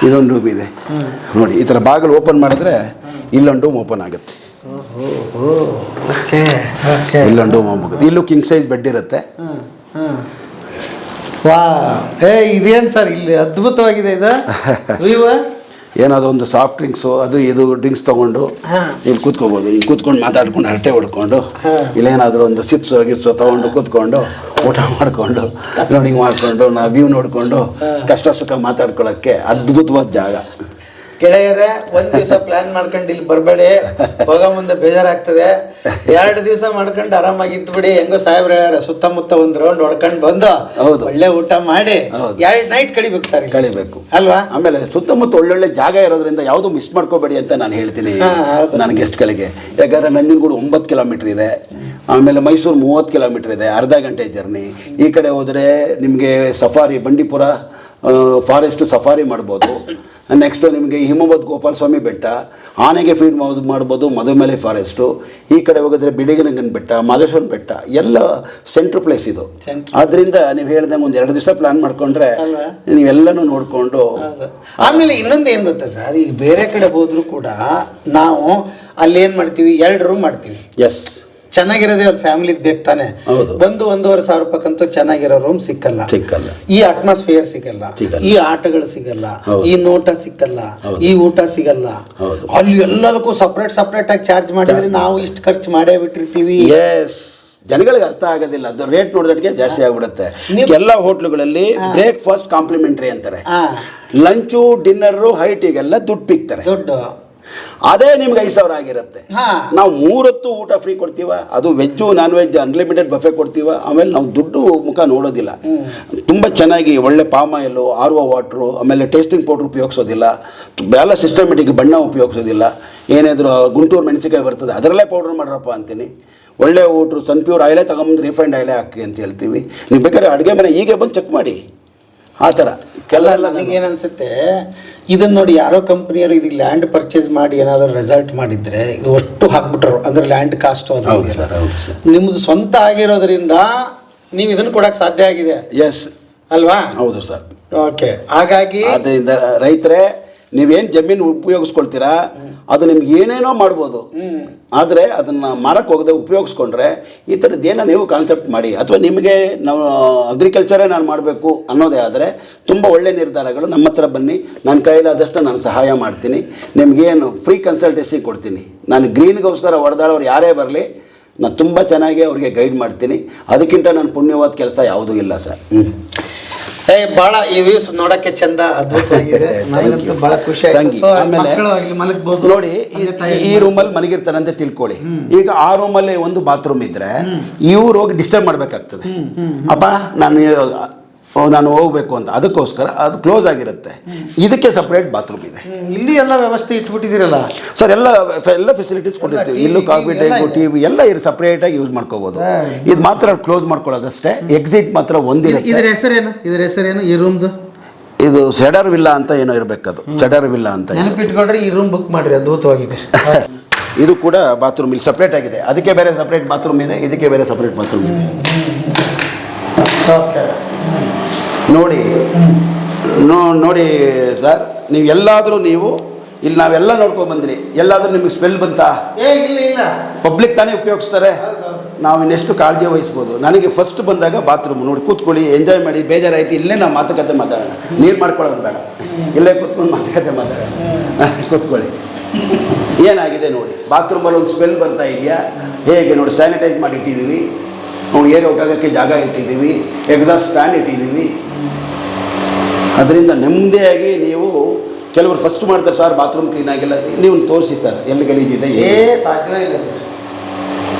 ಇದೊಂದು ಡೂಮ್ ಇದೆ ನೋಡಿ. ಈ ಥರ ಬಾಗಿಲು ಓಪನ್ ಮಾಡಿದ್ರೆ ಇಲ್ಲೊಂದು ಡೂಮ್ ಓಪನ್ ಆಗುತ್ತೆ. ಇಲ್ಲೊಂದು ಡೂಮ್ ಹೋಗುತ್ತೆ. ಇಲ್ಲೂ ಕಿಂಗ್ ಸೈಜ್ ಬೆಡ್ ಇರುತ್ತೆ. ಇದೇನು ಸರ್ ಇಲ್ಲಿ ಅದ್ಭುತವಾಗಿದೆ ಇದು. ಏನಾದರೂ ಒಂದು ಸಾಫ್ಟ್ ಡ್ರಿಂಕ್ಸು ಅದು ಇದು ಡ್ರಿಂಕ್ಸ್ ತೊಗೊಂಡು ಇಲ್ಲಿ ಕೂತ್ಕೋಬೋದು. ಇಲ್ಲಿ ಕೂತ್ಕೊಂಡು ಮಾತಾಡ್ಕೊಂಡು ಹರಟೆ ಹೊಡ್ಕೊಂಡು, ಇಲ್ಲೇನಾದರೂ ಒಂದು ಚಿಪ್ಸು ಗಿಪ್ಸು ತೊಗೊಂಡು ಕೂತ್ಕೊಂಡು ಊಟ ಮಾಡಿಕೊಂಡು ರನ್ನಿಂಗ್ ಮಾಡಿಕೊಂಡು ನಾವು ವ್ಯೂ ನೋಡಿಕೊಂಡು ಕಷ್ಟ ಸುಖ ಮಾತಾಡ್ಕೊಳ್ಳೋಕ್ಕೆ ಅದ್ಭುತವಾದ ಜಾಗ. ಗೆಳೆಯರೇ, 1 ದಿವಸ ಪ್ಲಾನ್ ಮಾಡ್ಕೊಂಡು ಇಲ್ಲಿ ಬರಬೇಡಿ, ಹೋಗೋ ಮುಂದೆ ಬೇಜಾರಾಗ್ತದೆ. 2 ದಿವಸ ಮಾಡ್ಕೊಂಡು ಆರಾಮಾಗಿ ಇದ್ಬಿಡಿ. ಹೆಂಗೋ ಸಾಹೇಬ್ರು ಹೇಳ್ಯಾರ, ಸುತ್ತಮುತ್ತ ಒಂದು ರೌಂಡ್ ಹೊಡ್ಕೊಂಡು ಬಂದು ಒಳ್ಳೆ ಊಟ ಮಾಡಿ 2 ನೈಟ್ ಕಳಿಬೇಕು ಸರ್. ಕಳಿಬೇಕು ಅಲ್ವಾ? ಆಮೇಲೆ ಸುತ್ತಮುತ್ತ ಒಳ್ಳೊಳ್ಳೆ ಜಾಗ ಇರೋದ್ರಿಂದ ಯಾವುದು ಮಿಸ್ ಮಾಡ್ಕೋಬೇಡಿ ಅಂತ ನಾನು ಹೇಳ್ತೀನಿ ನನ್ನ ಗೆಸ್ಟ್ಗಳಿಗೆ. ಯಾಕಂದರೆ ನಂಜನಗೂಡು 9 ಕಿಲೋಮೀಟ್ರ್ ಇದೆ, ಆಮೇಲೆ ಮೈಸೂರು 30 ಕಿಲೋಮೀಟ್ರ್ ಇದೆ, ಅರ್ಧ ಗಂಟೆ ಜರ್ನಿ. ಈ ಕಡೆ ಹೋದರೆ ನಿಮಗೆ ಸಫಾರಿ, ಬಂಡೀಪುರ ಫಾರೆಸ್ಟು ಸಫಾರಿ ಮಾಡ್ಬೋದು. ನೆಕ್ಸ್ಟು ನಿಮಗೆ ಹಿಮವದ್ ಗೋಪಾಲ ಸ್ವಾಮಿ ಬೆಟ್ಟ, ಆನೆಗೆ ಫೀಡ್ ಮಾಡ್ಬೋದು, ಮಧುಮಲೆ ಫಾರೆಸ್ಟು. ಈ ಕಡೆ ಹೋಗಿದ್ರೆ ಬಿಳಿಗಿರಂಗನ ಬೆಟ್ಟ, ಮಾದೇಶ್ವರನ ಬೆಟ್ಟ, ಎಲ್ಲ ಸೆಂಟ್ರ್ ಪ್ಲೇಸ್ ಇದು. ಆದ್ದರಿಂದ ನೀವು ಹೇಳ್ದಂಗೆ ಒಂದು 2 ದಿವಸ ಪ್ಲಾನ್ ಮಾಡಿಕೊಂಡ್ರೆ ನೀವೆಲ್ಲನೂ ನೋಡಿಕೊಂಡು. ಆಮೇಲೆ ಇನ್ನೊಂದು ಏನು ಗೊತ್ತಾ ಸರ್, ಈಗ ಬೇರೆ ಕಡೆ ಹೋದರೂ ಕೂಡ ನಾವು ಅಲ್ಲಿ ಏನು ಮಾಡ್ತೀವಿ, 2 ರೂಮ್ ಮಾಡ್ತೀವಿ. ಎಸ್, ಚೆನ್ನಾಗಿರೋದೇ ಅವ್ರ ಫ್ಯಾಮಿಲಿ ಬೇಕು ತಾನೆ. ಒಂದು 1,500 ರೂಪಾಯಿಗಂತೂ ಚೆನ್ನಾಗಿರೋ ರೂಮ್ ಸಿಕ್ಕಲ್ಲ. ಈ ಅಟ್ಮಾಸ್ಫಿಯರ್ ಸಿಗಲ್ಲ, ಈ ಆಟಗಳು ಸಿಗಲ್ಲ, ಈ ನೋಟ ಸಿಕ್ಕಲ್ಲ, ಈ ಊಟ ಸಿಗಲ್ಲ. ಅಲ್ಲಿ ಎಲ್ಲದಕ್ಕೂ ಸಪ್ರೇಟ್ ಆಗಿ ಚಾರ್ಜ್ ಮಾಡಿದ್ರೆ ನಾವು ಇಷ್ಟು ಖರ್ಚು ಮಾಡೇ ಬಿಟ್ಟಿರ್ತೀವಿ. ಜನಗಳಿಗೆ ಅರ್ಥ ಆಗೋದಿಲ್ಲ. ಅದು ರೇಟ್ ನೋಡೋದಕ್ಕೆ ಜಾಸ್ತಿ ಆಗ್ಬಿಡುತ್ತೆ. ಎಲ್ಲ ಹೋಟ್ಲುಗಳಲ್ಲಿ ಬ್ರೇಕ್ಫಾಸ್ಟ್ ಕಾಂಪ್ಲಿಮೆಂಟ್ರಿ ಅಂತಾರೆ, ಲಂಚು ಡಿನ್ನರು ಹೈಟಿಗೆಲ್ಲ ದುಡ್ಡು ಪಿಕ್ತಾರೆ. ಅದೇ ನಿಮ್ಗೆ 5,000 ಆಗಿರುತ್ತೆ. ನಾವು 3 ಹೊತ್ತು ಊಟ ಫ್ರೀ ಕೊಡ್ತೀವ, ಅದು veg non veg unlimited buffet ಕೊಡ್ತೀವ. ಆಮೇಲೆ ನಾವು ದುಡ್ಡು ಮುಖ ನೋಡೋದಿಲ್ಲ. ತುಂಬ ಚೆನ್ನಾಗಿ ಒಳ್ಳೆ ಪಾಮ್ ಆಯಿಲು, RO ವಾಟ್ರು, ಆಮೇಲೆ ಟೇಸ್ಟಿಂಗ್ ಪೌಡ್ರ್ ಉಪಯೋಗಿಸೋದಿಲ್ಲ, ಎಲ್ಲ ಸಿಸ್ಟಮೆಟಿಕ್ ಬಣ್ಣ ಉಪಯೋಗಿಸೋದಿಲ್ಲ. ಏನಾದರೂ ಗುಂಟೂರು ಮೆಣಸಿಕಾಯಿ ಬರ್ತದೆ ಅದರಲ್ಲೇ ಪೌಡ್ರ್ ಮಾಡ್ರಪ್ಪ ಅಂತೀನಿ. ಒಳ್ಳೆ ಊಟ್ರು ಸನ್ಪ್ಯೂರ್ ಆಯಿಲೇ ತಗೊಂಬಂದು ರಿಫೈಂಡ್ ಆಯಿಲೇ ಹಾಕಿ ಅಂತ ಹೇಳ್ತೀವಿ. ನೀವು ಬೇಕಾದ್ರೆ ಅಡುಗೆ ಮನೆ ಹೀಗೆ ಬಂದು ಚೆಕ್ ಮಾಡಿ. ಆ ಥರ ಕೆಲವೆಲ್ಲ ನನಗೇನು ಅನಿಸುತ್ತೆ, ಇದನ್ನು ನೋಡಿ ಯಾರೋ ಕಂಪ್ನಿಯವರು ಇದಕ್ಕೆ ಲ್ಯಾಂಡ್ ಪರ್ಚೇಸ್ ಮಾಡಿ ಏನಾದರೂ ರೆಸಾರ್ಟ್ ಮಾಡಿದರೆ ಇದು ಅಷ್ಟು ಹಾಕ್ಬಿಟ್ರು, ಅಂದರೆ ಲ್ಯಾಂಡ್ ಕಾಸ್ಟ್ ಅದು. ನಿಮ್ಮದು ಸ್ವಂತ ಆಗಿರೋದ್ರಿಂದ ನೀವು ಇದನ್ನು ಕೊಡೋಕ್ಕೆ ಸಾಧ್ಯ ಆಗಿದೆ. ಎಸ್ ಅಲ್ವಾ? ಹೌದು ಸರ್. ಓಕೆ. ಹಾಗಾಗಿ ಅದರಿಂದ ರೈತರೇ, ನೀವೇನು ಜಮೀನು ಉಪಯೋಗಿಸ್ಕೊಳ್ತೀರಾ ಅದು ನಿಮ್ಗೆ ಏನೇನೋ ಮಾಡ್ಬೋದು. ಆದರೆ ಅದನ್ನು ಮಾರಕ್ಕೆ ಹೋಗದೆ ಉಪಯೋಗಿಸ್ಕೊಂಡ್ರೆ ಈ ಥರದ್ದೇನೋ ನೀವು ಕಾನ್ಸೆಪ್ಟ್ ಮಾಡಿ, ಅಥವಾ ನಿಮಗೆ ನಾವು ಅಗ್ರಿಕಲ್ಚರೇ ನಾನು ಮಾಡಬೇಕು ಅನ್ನೋದೇ ಆದರೆ ತುಂಬ ಒಳ್ಳೆ ನಿರ್ಧಾರಗಳು ನಮ್ಮ ಹತ್ರ ಬನ್ನಿ. ನನ್ನ ಕೈಲಾದಷ್ಟು ನಾನು ಸಹಾಯ ಮಾಡ್ತೀನಿ. ನಿಮಗೇನು ಫ್ರೀ ಕನ್ಸಲ್ಟೇಷನ್ ಕೊಡ್ತೀನಿ. ನಾನು ಗ್ರೀನ್ಗೋಸ್ಕರ ಹೊಡೆದಾಡೋರು ಯಾರೇ ಬರಲಿ, ನಾನು ತುಂಬ ಚೆನ್ನಾಗಿ ಅವ್ರಿಗೆ ಗೈಡ್ ಮಾಡ್ತೀನಿ. ಅದಕ್ಕಿಂತ ನಾನು ಪುಣ್ಯವಾದ ಕೆಲಸ ಯಾವುದೂ ಇಲ್ಲ ಸರ್. ಭಾಳ ಈ ವ್ಯೂಸ್ ನೋಡೋಕ್ಕೆ ಚಂದ, ಅದ್ಭುತವಾಗಿದೆ. ಭಾಳ ಖುಷಿ ಆಯಿತು. ಆಮೇಲೆ ನೋಡಿ, ಈ ರೂಮಲ್ಲಿ ಮಲಗಿರ್ತಾರೆ ಅಂತ ತಿಳ್ಕೊಳ್ಳಿ. ಈಗ ಆ ರೂಮಲ್ಲಿ ಒಂದು ಬಾತ್ರೂಮ್ ಇದ್ದರೆ ಇವ್ರು ಹೋಗಿ ಡಿಸ್ಟರ್ಬ್ ಮಾಡಬೇಕಾಗ್ತದೆ. ಅಪ್ಪ ನಾನು ನಾನು ಹೋಗಬೇಕು ಅಂತ, ಅದಕ್ಕೋಸ್ಕರ ಅದು ಕ್ಲೋಸ್ ಆಗಿರುತ್ತೆ. ಇದಕ್ಕೆ ಸಪ್ರೇಟ್ ಬಾತ್ರೂಮ್ ಇದೆ. ಇಲ್ಲಿ ಎಲ್ಲ ವ್ಯವಸ್ಥೆ ಇಟ್ಬಿಟ್ಟಿದ್ದೀರಲ್ಲ ಸರ್, ಎಲ್ಲ ಫೆಸಿಲಿಟೀಸ್ ಕೊಟ್ಟಿರ್ತೀವಿ. ಇಲ್ಲೂ ಕಾಫಿ ಟೈಮು, ಟಿ ವಿ ಎಲ್ಲ ಇದು ಸಪ್ರೇಟಾಗಿ ಯೂಸ್ ಮಾಡ್ಕೋಬೋದು. ಇದು ಮಾತ್ರ ಕ್ಲೋಸ್ ಮಾಡ್ಕೊಳ್ಳೋದಷ್ಟೇ. ಎಕ್ಸಿಟ್ ಮಾತ್ರ ಒಂದಿರುತ್ತೆ. ಇದ್ರ ಹೆಸರೇನು ಈ ರೂಮ್ದು? ಇದು ಸೆಡರ್ ವಿಲ್ಲಾ ಅಂತ ಏನೋ ಇರಬೇಕದು, ಸೆಡರ್ ವಿಲ್ಲಾ ಅಂತ. ನೆನಪಿಟ್ಕೊಳ್ರಿ, ಈ ರೂಮ್ ಬುಕ್ ಮಾಡಿರಿ, ಅದ್ಭುತವಾಗಿದೆ. ಇದು ಕೂಡ ಬಾತ್ರೂಮ್ ಇಲ್ಲಿ ಸಪ್ರೇಟ್ ಆಗಿದೆ. ಅದಕ್ಕೆ ಬೇರೆ ಸಪ್ರೇಟ್ ಬಾತ್ರೂಮ್ ಇದೆ, ಇದಕ್ಕೆ ಬೇರೆ ಸಪ್ರೇಟ್ ಬಾತ್ರೂಮ್ ಇದೆ. ಓಕೆ, ನೋಡಿ ಸರ್, ನೀವು ಎಲ್ಲಾದರೂ ಇಲ್ಲಿ ನಾವೆಲ್ಲ ನೋಡ್ಕೊಂಡು ಬಂದ್ರಿ, ಎಲ್ಲಾದರೂ ನಿಮಗೆ ಸ್ಮೆಲ್ ಬಂತಾ? ಇಲ್ಲ. ಪಬ್ಲಿಕ್ ತಾನೇ ಉಪಯೋಗಿಸ್ತಾರೆ, ನಾವು ಇನ್ನೆಷ್ಟು ಕಾಳಜಿ ವಹಿಸ್ಬೋದು. ನನಗೆ ಫಸ್ಟ್ ಬಂದಾಗ ಬಾತ್ರೂಮ್ ನೋಡಿ, ಕೂತ್ಕೊಳ್ಳಿ, ಎಂಜಾಯ್ ಮಾಡಿ, ಬೇಜಾರಾಯ್ತು, ಇಲ್ಲೇ ನಾವು ಮಾತುಕತೆ ಮಾತಾಡೋಣ, ನೀರು ಮಾಡ್ಕೊಳ್ಳೋದು ಬೇಡ, ಇಲ್ಲೇ ಕೂತ್ಕೊಂಡು ಮಾತುಕತೆ ಮಾತಾಡೋಣ, ಕೂತ್ಕೊಳ್ಳಿ. ಏನಾಗಿದೆ ನೋಡಿ, ಬಾತ್ರೂಮಲ್ಲಿ ಒಂದು ಸ್ಮೆಲ್ ಬರ್ತಾ ಇದೆಯಾ? ಹೇಗೆ ನೋಡಿ, ಸ್ಯಾನಿಟೈಸ್ ಮಾಡಿ ಇಟ್ಟಿದ್ದೀವಿ ನೋಡಿ, ಏರ್ ಔಟ್ ಆಗೋಕ್ಕೆ ಜಾಗ ಇಟ್ಟಿದ್ದೀವಿ, ಎಕ್ಸಾಸ್ಟ್ ಫ್ಯಾನ್ ಇಟ್ಟಿದ್ದೀವಿ. ಅದರಿಂದ ನೆಮ್ಮದಿಯಾಗಿ ನೀವು, ಕೆಲವರು ಫಸ್ಟ್ ಮಾಡ್ತಾರೆ ಸರ್ ಬಾತ್ರೂಮ್ ಕ್ಲೀನ್ ಆಗಿಲ್ಲ, ನೀವು ತೋರಿಸಿ ಸರ್ ಎಲ್ಲಿ ಗಲೀಜಿದೆ, ಸಾಧ್ಯವೇ ಇಲ್ಲ.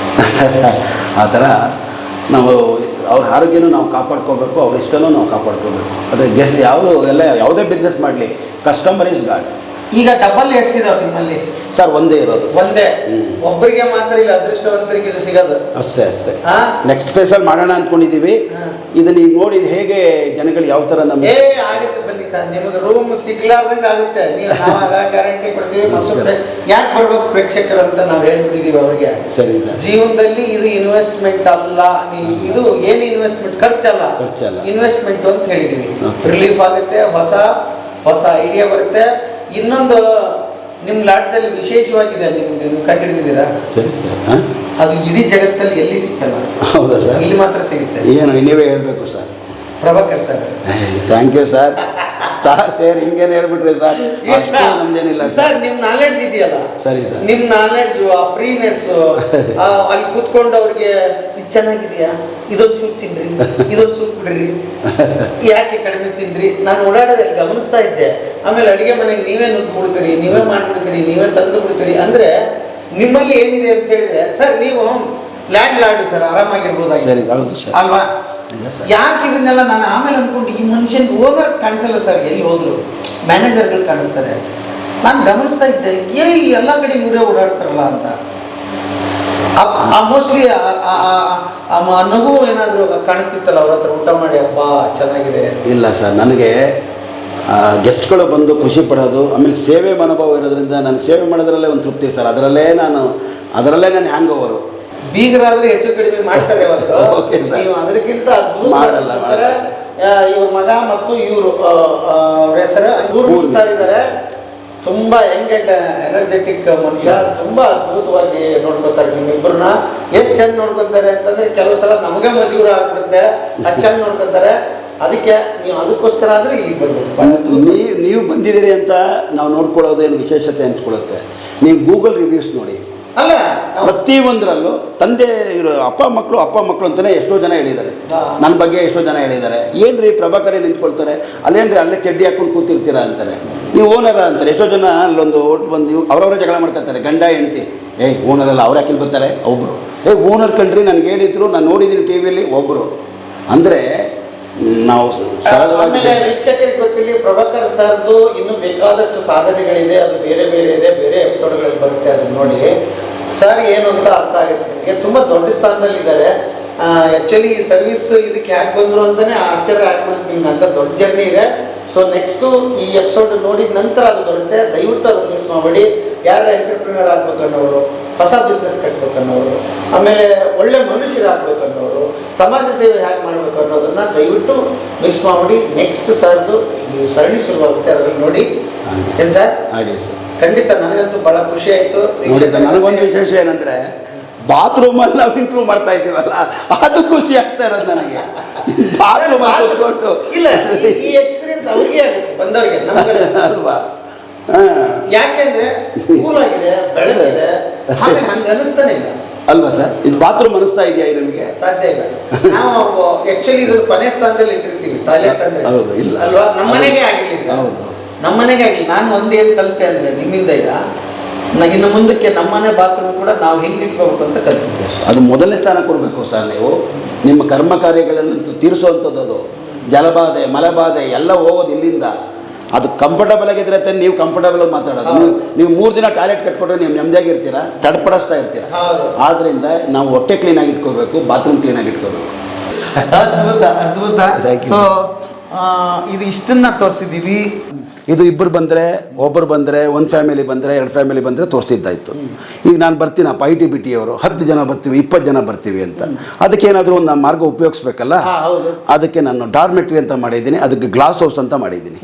ಆ ಥರ ನಾವು ಅವ್ರ ಆರೋಗ್ಯನೂ ನಾವು ಕಾಪಾಡ್ಕೋಬೇಕು, ಅವ್ರ ಇಷ್ಟನೂ ನಾವು ಕಾಪಾಡ್ಕೋಬೇಕು. ಆದರೆ ಯಾವುದೇ ಬಿಸ್ನೆಸ್ ಮಾಡಲಿ, ಕಸ್ಟಮರ್ ಇಸ್ ಗಾಡ್. ಈಗ ಡಬಲ್ ಎಷ್ಟಿದಾವೆ ನಿಮ್ಮಲ್ಲಿ? ಸರ್, ಒಂದೇ ಇರೋದು. ಒಂದೇ, ಒಬ್ಬರಿಗೆ ಮಾತ್ರ ಇಲ್ಲ, ಅದೃಷ್ಟವಂತರಿಗೆ ಇದು ಸಿಗೋದು. ಅಷ್ಟೇ. ನೆಕ್ಸ್ಟ್ ಫೇಸಲ್ಲಿ ಮಾಡೋಣ ಅಂದ್ಕೊಂಡಿದ್ದೀವಿ. ಇದನ್ನ ಈಗ ನೋಡಿ, ಹೇಗೆ ಜನಗಳು ಯಾವ ಥರ ನಮಗೆ ಆಗುತ್ತೆ. ಬನ್ನಿ ಸರ್, ನಿಮಗೆ ರೂಮ್ ಸಿಗ್ಲಾರ್ದಂಗೆ ಆಗುತ್ತೆ. ನೀವು ಗ್ಯಾರಂಟಿ ಕೊಡ್ತೀವಿ. ಯಾಕೆ ಬರ್ಬೇಕು ಪ್ರೇಕ್ಷಕರು ಅಂತ ನಾವು ಹೇಳ್ಬಿಟ್ಟಿದೀವಿ ಅವ್ರಿಗೆ. ಸರಿ, ಜೀವನದಲ್ಲಿ ಇದು ಇನ್ವೆಸ್ಟ್ಮೆಂಟ್ ಅಲ್ಲ, ಇದು ಏನು ಇನ್ವೆಸ್ಟ್ಮೆಂಟ್, ಖರ್ಚಲ್ಲ, ಇನ್ವೆಸ್ಟ್ಮೆಂಟ್ ಅಂತ ಹೇಳಿದೀವಿ. ರಿಲೀಫ್ ಆಗುತ್ತೆ, ಹೊಸ ಐಡಿಯಾ ಬರುತ್ತೆ. ಇನ್ನೊಂದು ನಿಮ್ಮ ಲಾಡ್ಜಲ್ಲಿ ವಿಶೇಷವಾಗಿದೆ, ನೀವು ಕಂಡುಹಿಡಿದಿದ್ದೀರಾ? ಸರಿ ಸರ್, ಅದು ಇಡೀ ಜಗತ್ತಲ್ಲಿ ಎಲ್ಲಿ ಸಿಕ್ಕಲ್ಲ. ಹೌದಾ ಸರ್? ಇಲ್ಲಿ ಮಾತ್ರ ಸಿಗುತ್ತೆ. ಏನು ನೀವೇ ಹೇಳಬೇಕು sir. Prabhakar sir, thank you sir. Sir ಹಿಂಗೇನು ಹೇಳ್ಬಿಟ್ರಿ ಸರ್, ಅಷ್ಟು ನಮ್ದೇನಿಲ್ಲ ಸರ್. ನಿಮ್ಮ ನಾಲೆಡ್ಜ್ ಇದೆಯಲ್ಲ, ಸರಿ ಸರ್, ನಿಮ್ಮ ನಾಲೆಡ್ಜು, ಆ ಫ್ರೀನೆಸ್, ಅಲ್ಲಿ ಕೂತ್ಕೊಂಡು ಅವ್ರಿಗೆ ಇದು ಚೆನ್ನಾಗಿದೆಯಾ, ಇದೊಂದು ಚೂರು ತಿನ್ರಿ, ಇದೊಂದು ಚೂರು ಬಿಡ್ರಿ, ಯಾಕೆ ಕಡಿಮೆ ತಿಂದ್ರಿ. ನಾನು ಓಡಾಡೋದಲ್ಲಿ ಗಮನಿಸ್ತಾ ಇದ್ದೆ. ಆಮೇಲೆ ಅಡುಗೆ ಮನೆಗೆ ನೀವೇ ನುಗ್ಗಿಬಿಡ್ತೀರಿ, ನೀವೇ ಮಾಡಿಬಿಡ್ತೀರಿ, ನೀವೇ ತಂದು ಬಿಡ್ತೀರಿ. ಅಂದರೆ ನಿಮ್ಮಲ್ಲಿ ಏನಿದೆ ಅಂತ ಹೇಳಿದ್ರೆ ಸರ್, ನೀವು ಲ್ಯಾಂಡ್ ಲಾರ್ಡ್ ಸರ್, ಆರಾಮಾಗಿರ್ಬೋದಾಗಿ. ಸರಿ, ಹೌದು ಸರ್, ಅಲ್ವಾ? ಯಾಕೆ ಇದನ್ನೆಲ್ಲ ನಾನು ಆಮೇಲೆ ಅಂದ್ಕೊಂಡು, ಈ ಮನುಷ್ಯನಿಗೆ ಓನರ್ ಕಾಣಿಸಲ್ಲ ಸರ್, ಎಲ್ಲಿ ಹೋದ್ರು ಮ್ಯಾನೇಜರ್ಗಳು ಕಾಣಿಸ್ತಾರೆ. ನಾನು ಗಮನಿಸ್ತಾ ಇದ್ದೆ, ಎಲ್ಲ ಕಡೆ ಇವರೇ ಓಡಾಡ್ತಾರಲ್ಲ ಅಂತ. ಮೋಸ್ಟ್ಲಿ ನಗು ಏನಾದರೂ ಕಾಣಿಸ್ತಿತ್ತಲ್ಲ ಅವ್ರ ಹತ್ರ, ಊಟ ಮಾಡಿ ಹಬ್ಬ ಚೆನ್ನಾಗಿದೆ. ಇಲ್ಲ ಸರ್, ನನಗೆ ಗೆಸ್ಟ್ಗಳು ಬಂದು ಖುಷಿ ಪಡೋದು, ಆಮೇಲೆ ಸೇವೆ ಮನೋಭಾವ ಇರೋದ್ರಿಂದ ನಾನು ಸೇವೆ ಮಾಡೋದ್ರಲ್ಲೇ ಒಂದು ತೃಪ್ತಿ ಸರ್. ಅದರಲ್ಲೇ ನಾನು ಹ್ಯಾಂಗ್ ಓವರು. ಬೀಗರಾದ್ರೆ ಹೆಚ್ಚು ಕಡಿಮೆ ಮಾಡ್ತಾರೆ ಅದಕ್ಕಿಂತ ಮಾಡಲ್ಲ. ಇವ್ರ ಮಗ ಮತ್ತು ಇವರು ಅವ್ರ ಹೆಸರು ಸರ್ ಇದ್ದಾರೆ. ತುಂಬಾ ಯಂಗ್ ಅಂಡ್ ಎನರ್ಜೆಟಿಕ್ ಮನುಷ್ಯ, ತುಂಬಾ ಅದ್ಭುತವಾಗಿ ನೋಡ್ಕೊತಾರೆ ನಿಮ್ಮಿಬ್ಬರನ್ನ. ಎಷ್ಟು ಚಂದ ನೋಡ್ಕೊತಾರೆ ಅಂತಂದ್ರೆ ಕೆಲವು ಸಲ ನಮಗೆ ಮಜೂರ ಆಗ್ಬಿಡುತ್ತೆ, ಅಷ್ಟು ಚಂದ ನೋಡ್ಕೊತಾರೆ. ಅದಕ್ಕೆ ನೀವು ಅದಕ್ಕೋಸ್ಕರ ಆದರೆ ಇಲ್ಲಿ ಬರ್ಬೋದು. ನೀವು ಬಂದಿದ್ದೀರಿ ಅಂತ ನಾವು ನೋಡ್ಕೊಳ್ಳೋದೇನು ವಿಶೇಷತೆ ಅನ್ಸ್ಕೊಳ್ಳುತ್ತೆ. ನೀವು ಗೂಗಲ್ ರಿವ್ಯೂಸ್ ನೋಡಿ, ಅಲ್ಲ ಪ್ರತಿಯೊಂದರಲ್ಲೂ ತಂದೆ ಇರೋ ಅಪ್ಪ ಮಕ್ಕಳು ಅಂತಲೇ ಎಷ್ಟೋ ಜನ ಹೇಳಿದ್ದಾರೆ. ನನ್ನ ಬಗ್ಗೆ ಎಷ್ಟೋ ಜನ ಹೇಳಿದ್ದಾರೆ. ಏನು ರೀ ಪ್ರಭಾಕರೇ ನಿಂತ್ಕೊಳ್ತಾರೆ, ಅಲ್ಲೇನು ರೀ ಅಲ್ಲೇ ಚಡ್ಡಿ ಹಾಕ್ಕೊಂಡು ಕೂತಿರ್ತೀರಾ ಅಂತಾರೆ. ನೀವು ಓನರ ಅಂತಾರೆ. ಎಷ್ಟೋ ಜನ ಅಲ್ಲೊಂದು ಓಟ್ ಬಂದು ಅವರವರೇ ಜಗಳ ಮಾಡ್ಕೊತಾರೆ, ಗಂಡ ಹೆಂಡ್ತಿ. ಓನರಲ್ಲ, ಅವ್ರು ಯಾಕಿಲ್ಲಿ ಬರ್ತಾರೆ ಒಬ್ಬರು. ಓನರ್ ಕಂಡ್ರಿ ನನಗೆ ಹೇಳಿದ್ರು, ನಾನು ನೋಡಿದ್ದೀನಿ ಟಿ ವಿಯಲ್ಲಿ ಒಬ್ಬರು. ಅಂದರೆ ನಾವು ಸರಳವಾಗಿ ವೀಕ್ಷಕರಿಗೆ ಗೊತ್ತಿಲ್ಲ, ಪ್ರಭಾಕರ್ ಸರ್ದು ಇನ್ನೂ ಬೇಕಾದಷ್ಟು ಸಾಧನೆಗಳಿದೆ. ಅದು ಬೇರೆ ಇದೆ, ಬೇರೆ ಎಪಿಸೋಡ್ಗಳಲ್ಲಿ ಬರುತ್ತೆ, ಅದನ್ನ ನೋಡಿ. ಸರ್ ಏನು ಅಂತ ಅರ್ಥ ಆಗುತ್ತೆ ನಿಮಗೆ. ತುಂಬ ದೊಡ್ಡ ಸ್ಥಾನದಲ್ಲಿದ್ದಾರೆ. ಆ್ಯಕ್ಚುಲಿ ಈ ಸರ್ವಿಸ್ ಇದಕ್ಕೆ ಯಾಕೆ ಬಂದರು ಅಂತಲೇ ಆಶ್ಚರ್ಯ ಆಗ್ಬಿಡುತ್ತೆ ನಿಮ್ಗೆ, ಅಂತ ದೊಡ್ಡ ಜರ್ನಿ ಇದೆ. ಸೊ ನೆಕ್ಸ್ಟು ಈ ಎಪಿಸೋಡ್ ನೋಡಿದ ನಂತರ ಅದು ಬರುತ್ತೆ. ದಯವಿಟ್ಟು ಅದನ್ನು ಮಿಸ್ ಮಾಡಬೇಡಿ. ಯಾರು ಎಂಟರ್ಪ್ರಿನರ್ ಆಗ್ಬೇಕನ್ನೋರು, ಹೊಸ ಬಿಸ್ನೆಸ್ ಕಟ್ಬೇಕನ್ನೋರು, ಆಮೇಲೆ ಒಳ್ಳೆ ಮನುಷ್ಯರಾಗಬೇಕನ್ನೋರು, ಸಮಾಜ ಸೇವೆ ಹೇಗೆ ಮಾಡಬೇಕು ಅನ್ನೋದನ್ನ ದಯವಿಟ್ಟು ಮಿಸ್ ಮಾಡಿ. ನೆಕ್ಸ್ಟ್ ಸರ್ದು ಈ ಸರಣಿ ಶುರುವಾಗುತ್ತೆ, ಅದರಲ್ಲಿ ನೋಡಿ. ಏನ್ ಸರ್? ಆಗಲಿ ಸರ್, ಖಂಡಿತ. ನನಗಂತೂ ಭಾಳ ಖುಷಿ ಆಯಿತು. ನನಗೊಂದು ವಿಶೇಷ ಏನಂದರೆ, ಬಾತ್ರೂಮಲ್ಲಿ ನಾವು ಇಂಪ್ರೂವ್ ಮಾಡ್ತಾ ಇದ್ದೀವಲ್ಲ, ಅದು ಖುಷಿ ಆಗ್ತಾ ಇರೋದು ನನಗೆ. ಬಾತ್ರೂಮಲ್ಲಿ ಕೂತ್ಕೊಂಡು ಇಲ್ಲ, ಈ ಎಕ್ಸ್ಪೀರಿಯನ್ಸ್ ಅವ್ರಿಗೆ ಆಗುತ್ತೆ, ಬಂದವ್ರಿಗೆ, ನಮ್ಗೆ ಅಲ್ವಾ? ಯಾಕೆಂದ್ರೆ ಕೂಲ್ ಆಗಿದೆ, ಬೆಳಗಿದೆ, ಆಮೇಲೆ ಹಂಗೆ ಅನಿಸ್ತಾನೆ ಇಲ್ಲ ಅಲ್ವಾ ಸರ್? ಇದು ಬಾತ್ರೂಮ್ ಅನಿಸ್ತಾ ಇದೆಯಾ ನಮಗೆ? ಸಾಧ್ಯ ಇಲ್ಲ. ನಾವು ಆಕ್ಚುಲಿ ಇದ್ರ ಕೊನೆ ಸ್ಥಾನದಲ್ಲಿ ಇಟ್ಟಿರ್ತೀವಿ ಟಾಯ್ಲೆಟ್ ಅಂದ್ರೆ. ಹೌದು, ಇಲ್ಲ ಅಲ್ವಾ? ನಮ್ಮನೆಗೆ ಆಗಿಲ್ಲ. ಹೌದು, ನಮ್ಮನೆಗೆ ಆಗಿಲ್ಲ. ನಾನು ಒಂದೇನು ಕಲಿತೆ ಅಂದ್ರೆ ನಿಮ್ಮಿಂದ, ಈಗ ಇನ್ನು ಮುಂದಕ್ಕೆ ನಮ್ಮನೆ ಬಾತ್ರೂಮ್ ಕೂಡ ನಾವು ಹೆಂಗೆ ಇಟ್ಕೋಬೇಕು ಅಂತ ಕಲಿತಿದ್ದೆ. ಅದು ಮೊದಲನೇ ಸ್ಥಾನ ಕೊಡಬೇಕು ಸರ್. ನೀವು ನಿಮ್ಮ ಕರ್ಮ ಕಾರ್ಯಗಳನ್ನು ತೀರಿಸುವಂಥದ್ದು ಅದು. ಜಲಬಾಧೆ ಮಲೆಬಾಧೆ ಎಲ್ಲ ಹೋಗೋದು ಇಲ್ಲಿಂದ. ಅದು ಕಂಫರ್ಟಬಲ್ ಆಗಿದ್ರೆ ತಾನೆ ನೀವು ಕಂಫರ್ಟಬಲ್ ಆಗಿ ಮಾತಾಡೋದು. ನೀವು 3 ದಿನ ಟಾಯ್ಲೆಟ್ ಕಟ್ಕೊಟ್ರೆ ನೀವು ನೆಮ್ಮದಿಯಾಗಿರ್ತೀರಾ, ತಡ್ಪಡಿಸ್ತಾ ಇರ್ತೀರಾ. ಆದ್ದರಿಂದ ನಾವು ಹೊಟ್ಟೆ ಕ್ಲೀನಾಗಿ ಇಟ್ಕೋಬೇಕು, ಬಾತ್ರೂಮ್ ಕ್ಲೀನಾಗಿ ಇಟ್ಕೋಬೇಕು. ಅದ್ಭುತ ಅದ್ಭುತ. ಸೊ ಇದು ಇಷ್ಟನ್ನ ತೋರಿಸಿದ್ದೀವಿ. ಇದು ಇಬ್ಬರು ಬಂದರೆ, ಒಬ್ಬರು ಬಂದರೆ, ಒಂದು ಫ್ಯಾಮಿಲಿ ಬಂದರೆ, 2 ಫ್ಯಾಮಿಲಿ ಬಂದರೆ ತೋರಿಸಿದ್ದಾಯಿತು. ಈಗ ನಾನು ಬರ್ತೀನಪ್ಪ ITBT ಅವರು 10 ಜನ ಬರ್ತೀವಿ, 20 ಜನ ಬರ್ತೀವಿ ಅಂತ, ಅದಕ್ಕೇನಾದರೂ ಒಂದು ಮಾರ್ಗ ಉಪಯೋಗಿಸ್ಬೇಕಲ್ಲ. ಅದಕ್ಕೆ ನಾನು ಡಾರ್ಮೆಟ್ರಿ ಅಂತ ಮಾಡಿದ್ದೀನಿ, ಅದಕ್ಕೆ ಗ್ಲಾಸ್ ಹೌಸ್ ಅಂತ ಮಾಡಿದ್ದೀನಿ.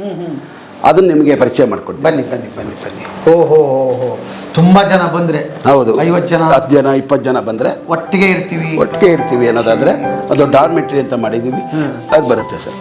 ಅದನ್ನು ನಿಮಗೆ ಪರಿಚಯ ಮಾಡಿಕೊಡ್ತೀನಿ. ಬನ್ನಿ ಬನ್ನಿ ಬನ್ನಿ ಬನ್ನಿ. ಓಹೋ ಓಹೋ, ತುಂಬ ಜನ ಬಂದರೆ, ಹೌದು 50 ಜನ 10 ಜನ 20 ಜನ ಬಂದರೆ ಒಟ್ಟಿಗೆ ಇರ್ತೀವಿ ಅನ್ನೋದಾದರೆ ಅದು ಡಾರ್ಮೆಟ್ರಿ ಅಂತ ಮಾಡಿದ್ದೀವಿ. ಅದು ಬರುತ್ತೆ ಸರ್.